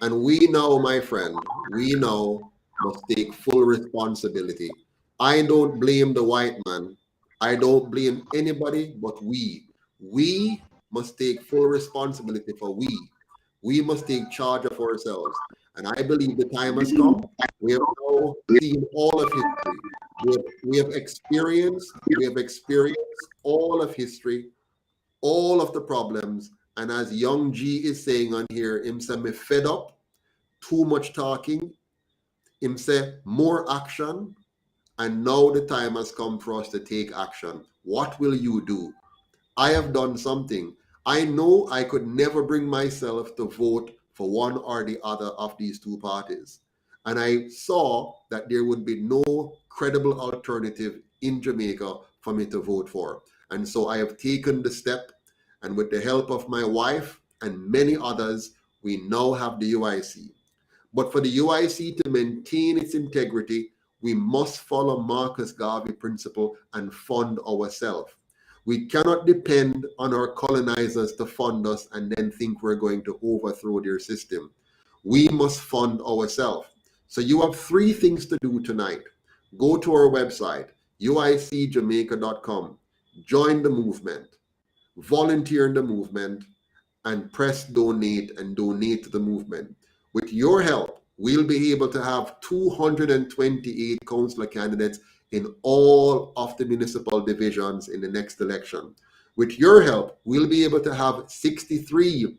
And we now, my friend, we now must take full responsibility. I don't blame the white man. I don't blame anybody but we. We must take full responsibility for we. We must take charge of ourselves. And I believe the time has come. We have now seen all of history. We have experienced all of history, all of the problems. And as Young G is saying on here, him say me fed up, too much talking. Him say more action. And now the time has come for us to take action. What will you do? I have done something. I know I could never bring myself to vote for one or the other of these two parties. And I saw that there would be no credible alternative in Jamaica for me to vote for. And so I have taken the step, and with the help of my wife and many others, we now have the UIC. But for the UIC to maintain its integrity, we must follow Marcus Garvey principle and fund ourselves. We cannot depend on our colonizers to fund us and then think we're going to overthrow their system. We must fund ourselves. So you have three things to do tonight. Go to our website, uicjamaica.com, join the movement, volunteer in the movement, and press donate and donate to the movement. With your help, we'll be able to have 228 councillor candidates in all of the municipal divisions in the next election. With your help, we'll be able to have 63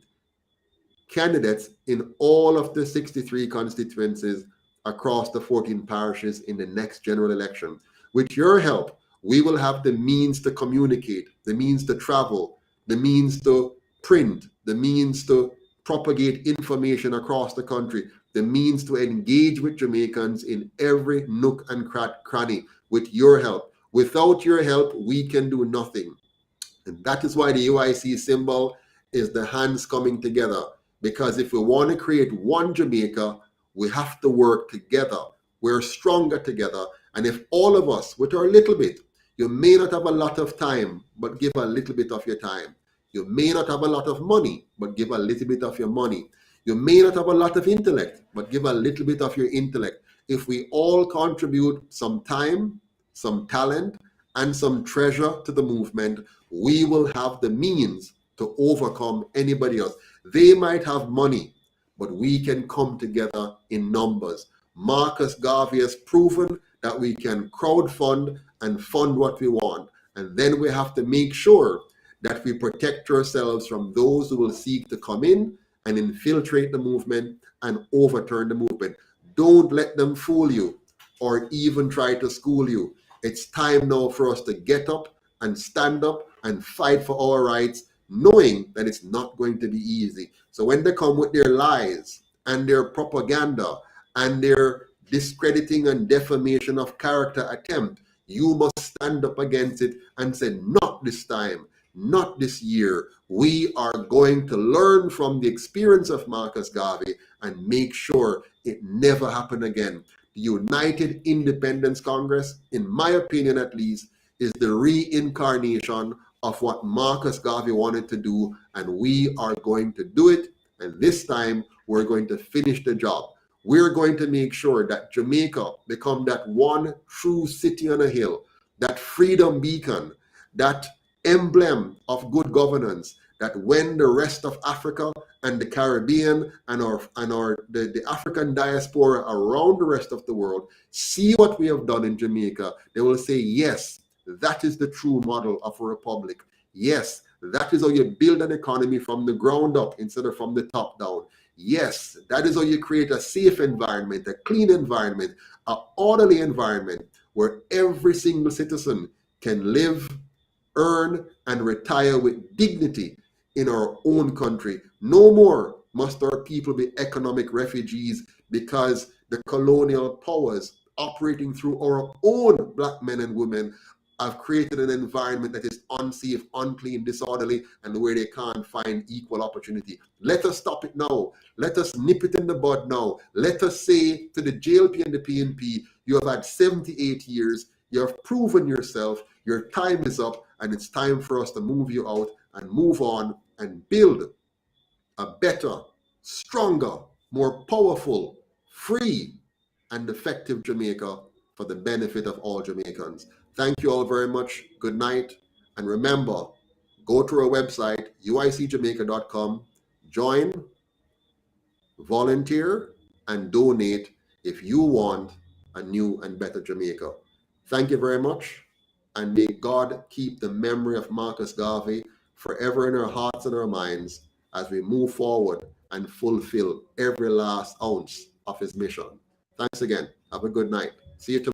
candidates in all of the 63 constituencies across the 14 parishes in the next general election. With your help, we will have the means to communicate, the means to travel, the means to print, the means to propagate information across the country, the means to engage with Jamaicans in every nook and cranny with your help. Without your help, we can do nothing. And that is why the UIC symbol is the hands coming together. Because if we want to create one Jamaica, we have to work together. We're stronger together. And if all of us, with our little bit, you may not have a lot of time, but give a little bit of your time. You may not have a lot of money, but give a little bit of your money. You may not have a lot of intellect, but give a little bit of your intellect. If we all contribute some time, some talent, and some treasure to the movement, we will have the means to overcome anybody else. They might have money, but we can come together in numbers. Marcus Garvey has proven that we can crowdfund and fund what we want. And then we have to make sure that we protect ourselves from those who will seek to come in and infiltrate the movement and overturn the movement. Don't let them fool you or even try to school you. It's time now for us to get up and stand up and fight for our rights, knowing that it's not going to be easy. So when they come with their lies and their propaganda and their discrediting and defamation of character attempt, you must stand up against it and say, not this time, not this year. We are going to learn from the experience of Marcus Garvey and make sure it never happen again. The United Independence Congress, in my opinion at least, is the reincarnation of what Marcus Garvey wanted to do, and we are going to do it, and this time we're going to finish the job. We're going to make sure that Jamaica become that one true city on a hill, that freedom beacon, that emblem of good governance, that when the rest of Africa and the Caribbean and the African diaspora around the rest of the world see what we have done in Jamaica, they will say, yes, that is the true model of a republic. Yes, that is how you build an economy from the ground up instead of from the top down. Yes, that is how you create a safe environment, a clean environment, an orderly environment where every single citizen can live, earn, and retire with dignity in our own country. No more must our people be economic refugees because the colonial powers operating through our own black men and women have created an environment that is unsafe, unclean, disorderly, and where they can't find equal opportunity. Let us stop it now. Let us nip it in the bud now. Let us say to the JLP and the PNP, you have had 78 years, you have proven yourself, your time is up, and it's time for us to move you out and move on and build a better, stronger, more powerful, free, and effective Jamaica for the benefit of all Jamaicans. Thank you all very much. Good night. And remember, go to our website, uicjamaica.com, join, volunteer, and donate if you want a new and better Jamaica. Thank you very much. And may God keep the memory of Marcus Garvey forever in our hearts and our minds as we move forward and fulfill every last ounce of his mission. Thanks again. Have a good night. See you tomorrow.